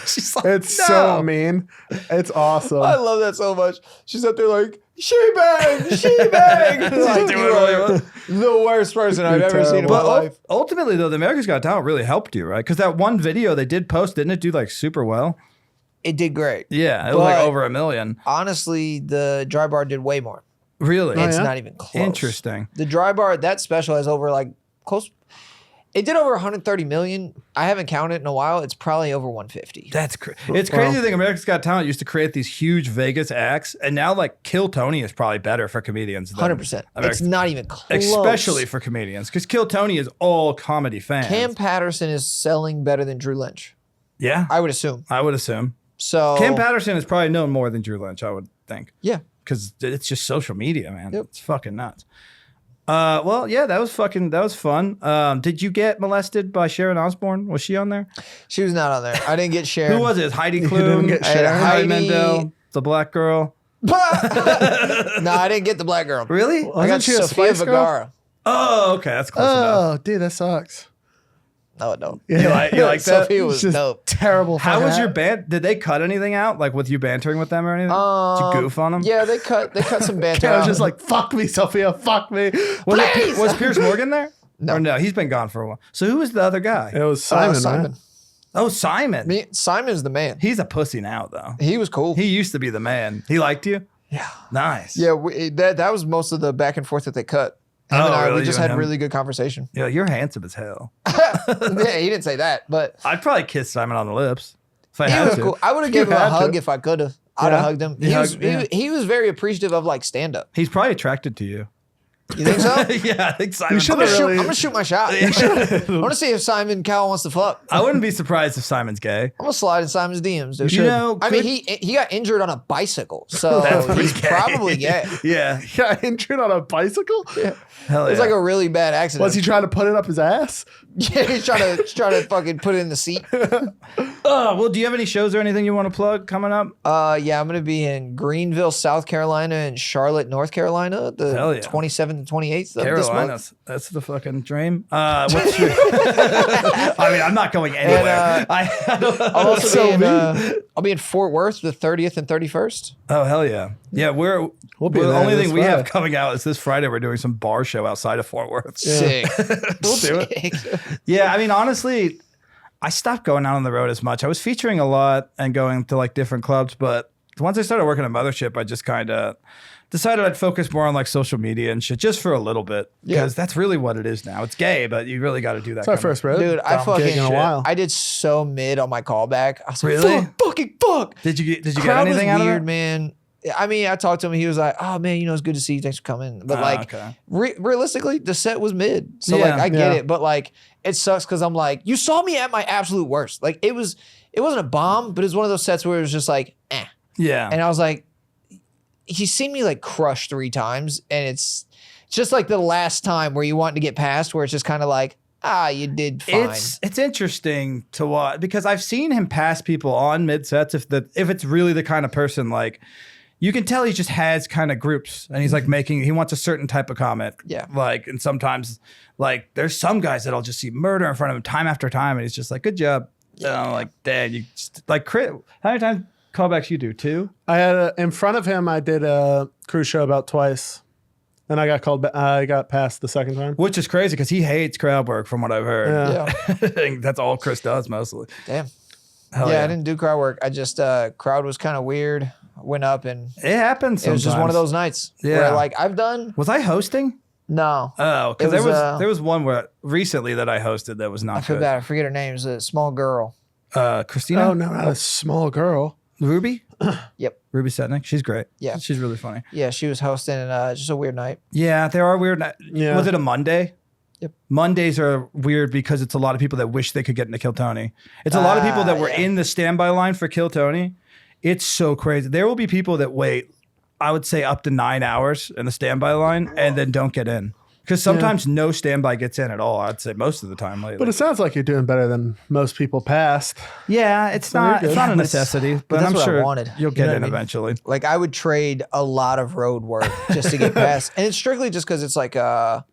She's like, It's no. so mean. It's awesome. I love that so much. She's up there like, she bang, she bang. Like, doing you really are well. the worst person I've ever seen in my But life. ultimately, though, the America's Got Talent really helped you, right? Because that one video they did post, didn't it do like super well? It did great. Yeah, it was like But- over 1 million. Honestly, the dry bar did way more. Really? It's yeah? not even close. Interesting. The dry bar, that special has over like close. It did over 130 million. I haven't counted in a while. It's probably over 150. That's it's crazy to think America's Got Talent used to create these huge Vegas acts, and now like Kill Tony is probably better for comedians. Than 100%. It's America's- not even close. especially for comedians, because Kill Tony is all comedy fans. Cam Patterson is selling better than Drew Lynch. Yeah, I would assume. I would assume. So Cam Patterson is probably known more than Drew Lynch, I would think. Yeah. Because it's just social media, man. Yep. It's fucking nuts. Well, yeah, that was fun. Did you get molested by Sharon Osbourne? Was she on there? She was not on there. I didn't get Sharon. Who was it? Heidi didn't Klum, get I had Sharon? Heidi- Mendel, the black girl. No, I didn't get the black girl. Really? I got Wasn't she a Sofia Spice Girl? Vergara. Oh, okay, that's close enough. Oh, dude, that sucks. No, no. You like that? Sophia was Just dope. terrible. How for was that. your band? Did they cut anything out, like with you bantering with them or anything? Did you goof on them? Yeah, they cut some banter I was out. just like, fuck me, Sophia, fuck me. Was Piers Morgan there? No. Or no, he's been gone for a while. So who was the other guy? It was Simon. Simon. Right? Oh, Simon. Simon's the man. He's a pussy now, though. He was cool. He used to be the man. He liked you? Yeah. Nice. Yeah, that was most of the back and forth that they cut. Him and I, really? we just You and had him? really good conversation. Yeah, you're handsome as hell. Yeah, he didn't say that, but I'd probably kiss Simon on the lips if I he had was to. cool. I would have given him a had to. hug if I could have. I'd have Yeah. hugged him. You He was very appreciative of like stand up. He's probably attracted to you. You think so? Yeah, I think Simon. You should I'm have really. gonna shoot my shot. I want to see if Simon Cowell wants to fuck. I wouldn't be surprised if Simon's gay. I'm gonna slide in Simon's DMs, dude. You know, I mean, he got injured on a bicycle, so That's pretty he's gay. probably gay. Yeah, got injured on a bicycle? hell It was yeah. like a really bad accident. Was he trying to put it up his ass? Yeah, he's trying to fucking put it in the seat. Well, do you have any shows or anything you want to plug coming up? Yeah, I'm gonna be in Greenville, South Carolina, and Charlotte, North Carolina, the Hell yeah. 27th and 28th of this month. Carolinas. That's the fucking dream. What's your? I mean, I'm not going anywhere. I don't. I'll also So be in, I'll be in Fort Worth the 30th and 31st. Oh hell yeah, yeah. We'll be the there only this thing we have Friday. coming out is this Friday. We're doing some bar show outside of Fort Worth. Sick. We'll do it. Yeah, I mean, honestly, I stopped going out on the road as much. I was featuring a lot and going to like different clubs, but once I started working at Mothership, I just kind of decided I'd focus more on like social media and shit just for a little bit because that's really what it is now. It's gay, but you really got to do that. It's our kind of- first road. Dude, I fucking gig in a while. I did so mid on my callback. I was like, Really? fuck. Did you get Crowd anything was out weird, of it? man. I mean, I talked to him. He was like, "Oh man, it's good to see you. Thanks for coming." But like, okay. realistically, the set was mid. So Yeah. like, I get Yeah. it. But like, it sucks because I'm like, you saw me at my absolute worst. Like, it wasn't a bomb, but it was one of those sets where it was just like, eh. Yeah. And I was like, he's seen me like crush 3 times, and it's just like the last time where you want to get past, where it's just kind of like, you did fine. It's interesting to watch because I've seen him pass people on mid sets if it's really the kind of person like you can tell he just has kind of groups and he's like he wants a certain type of comment. Yeah. Like and sometimes like there's some guys that'll just see murder in front of him time after time and he's just like good job. Yeah. And I'm like dang you just, like how many times callbacks you do? 2? I had in front of him. I did a cruise show about twice. And I got called. I got passed the second time, which is crazy because he hates crowd work, from what I've heard. Yeah. That's all Chris does mostly. Damn. Hell Yeah, I didn't do crowd work. I just crowd was kind of weird. Went up and it happens. It was just one of those nights. Yeah. Where like I've done. Was I hosting? No. Oh, because there was one where recently that I hosted that was not. I feel good. bad. I forget her name. It was a small girl. Christina. Oh no, not a small girl. Ruby. Yep. Ruby Setnick. She's great. Yeah. She's really funny. Yeah, she was hosting and just a weird night. Yeah, there are weird nights. Yeah. Was it a Monday? Yep. Mondays are weird because it's a lot of people that wish they could get into Kill Tony. It's a lot of people that were in the standby line for Kill Tony. It's so crazy. There will be people that wait, I would say up to 9 hours in the standby line and then don't get in. Because sometimes no standby gets in at all. I'd say most of the time lately. But it sounds like you're doing better than most people past. Yeah, it's not a necessity, but I'm that's what I sure wanted. you'll You get know in what I mean? eventually. Like I would trade a lot of road work just to get past, and it's strictly just because it's like a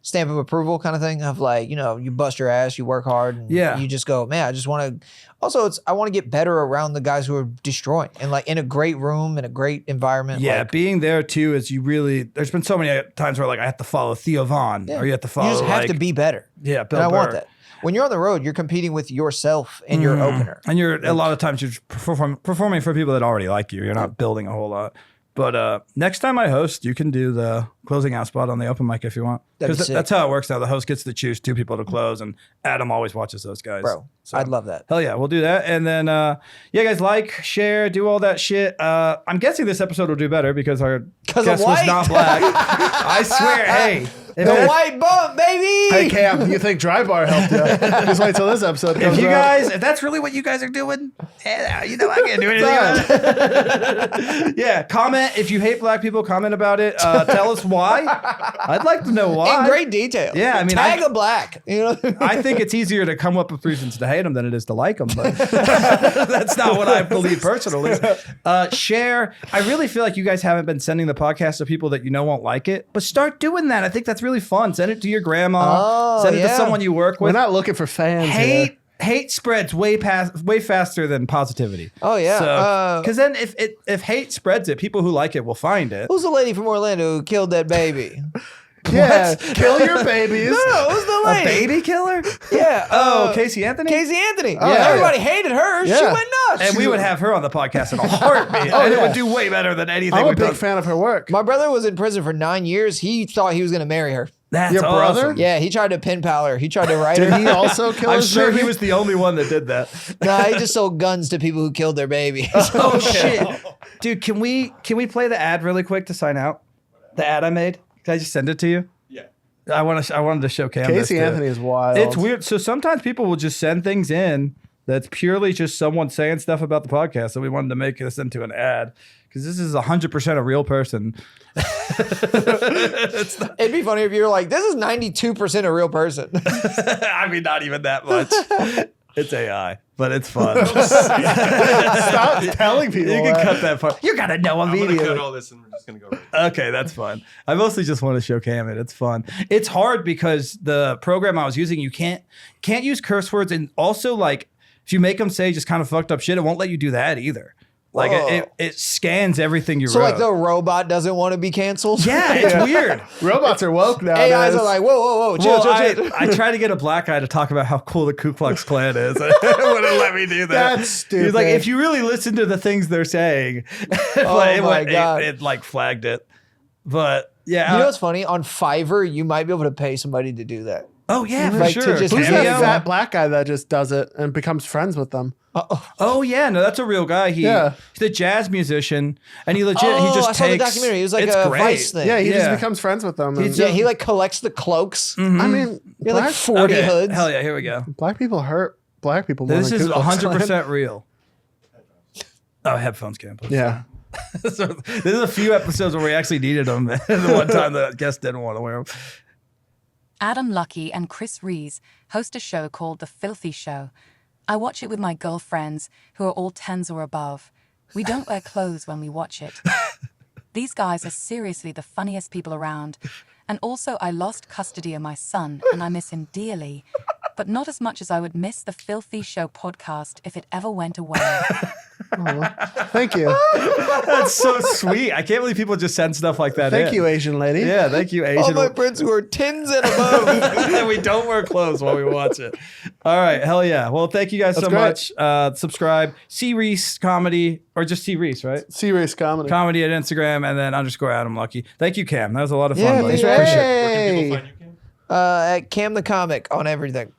stamp of approval kind of thing of like, you know, you bust your ass, you work hard, and you just go, man, I just want to. Also, I want to get better around the guys who are destroying, and like in a great room, in a great environment. Yeah, like, being there too is you really. There's been so many times where like I have to follow Theo Vaughn, or you have to follow. You just have to be better. Yeah, Bill and I Burr. want that. When you're on the road, you're competing with yourself in your opener, and you're a lot of times you're performing for people that already like you. You're not building a whole lot. But next time I host, you can do the closing out spot on the open mic if you want. Because that's how it works now. The host gets to choose 2 people to close, and Adam always watches those guys. Bro, So, I'd love that. Hell yeah, we'll do that. And then, yeah, guys, like, share, do all that shit. I'm guessing this episode will do better because our guest was not black. I swear, hey. The white bump, baby! Hey Cam, you think Dry Bar helped you? Just wait till this episode comes out. If that's really what you guys are doing, you know I can't do anything about it. Yeah, comment if you hate black people. Comment about it. Tell us why. I'd like to know why. In great detail. Yeah, I mean, tag a black. You know, I think it's easier to come up with reasons to hate them than it is to like them, but that's not what I believe personally. Share. I really feel like you guys haven't been sending the podcast to people that you know won't like it, but start doing that. I think that's really fun. Send it to your grandma. Send it to someone you work with. We're not looking for fans. Hate spreads way faster than positivity. Oh yeah. Because then if hate spreads it, people who like it will find it. Who's the lady from Orlando who killed that baby? Yeah, kill your babies. No, who's the lady? A baby killer? Yeah. Casey Anthony? Casey Anthony. Oh, yeah, everybody hated her. Yeah. She went nuts. And we would have her on the podcast in a heartbeat. And it would do way better than anything I'm a we've big done. fan of her work. My brother was in prison for 9 years. He thought he was going to marry her. That's Your brother? awesome. Yeah, he tried to pen pal her. He tried to write Did her. he also kill I'm his sure baby? he was the only one that did that. Nah, he just sold guns to people who killed their baby. Oh shit. Dude, can we play the ad really quick to sign out? The ad I made? Can I just send it to you? Yeah. I wanted to show Cam this Casey too. Anthony is wild. It's weird. So sometimes people will just send things in that's purely just someone saying stuff about the podcast. So we wanted to make this into an ad because this is 100% a real person. It'd be funny if you were like, this is 92% a real person. I mean, not even that much. It's AI, but it's fun. Stop telling people. You can that. cut that part. You gotta know I'm going to immediately. cut all this and we're just going to go right. Okay, that's fine. I mostly just want to show Cam it. It's fun. It's hard because the program I was using, you can't use curse words, and also like if you make them say just kind of fucked up shit, it won't let you do that either. Like it scans everything you So wrote. like the robot doesn't want to be canceled? yeah, it's weird. Robots are woke now. AIs are like, whoa, chill, Well, chill. I tried to get a black guy to talk about how cool the Ku Klux Klan is. It wouldn't let me do that. That's stupid. He's like, if you really listen to the things they're saying, it like flagged it. But yeah, You know what's funny? On Fiverr, you might be able to pay somebody to do that. oh yeah, for Like, to sure. just Who's Cameo? that fat black guy that just does it and becomes friends with them? Oh yeah, no, that's a real guy. He's a jazz musician, and he legit he just I saw the takes. documentary. It was like it's a great. Vice thing. Yeah, he Yeah. just becomes friends with them. and- Yeah, he like collects the cloaks. I mean, Yeah, like black, 40 Okay, hoods. hell yeah, here we go. black people hurt black people more This than is Ku Klux Klan. 100% real. Oh, headphones can. Please. Yeah. So, this is a few episodes where we actually needed them. The one time the guest didn't want to wear them. Adam Luckey and Chris Rees host a show called The Filthy Show. I watch it with my girlfriends, who are all 10s or above. We don't wear clothes when we watch it. These guys are seriously the funniest people around. And also, I lost custody of my son, and I miss him dearly. But not as much as I would miss the Filthy Show podcast if it ever went away. Thank you. That's so sweet. I can't believe people just send stuff like that. Thank you, Asian lady. Yeah, thank you, Asian. All my friends who are 10s and above. And we don't wear clothes while we watch it. All right, hell yeah. Well, thank you guys so much. Subscribe. See Rees Comedy, or just see Rees, right? See Rees Comedy. Comedy at Instagram, and then _Adam Luckey. Thank you, Cam. That was a lot of fun. Yeah, buddy. thanks for having me. Hey. Where can people find you, Cam? At Cam the Comic on everything.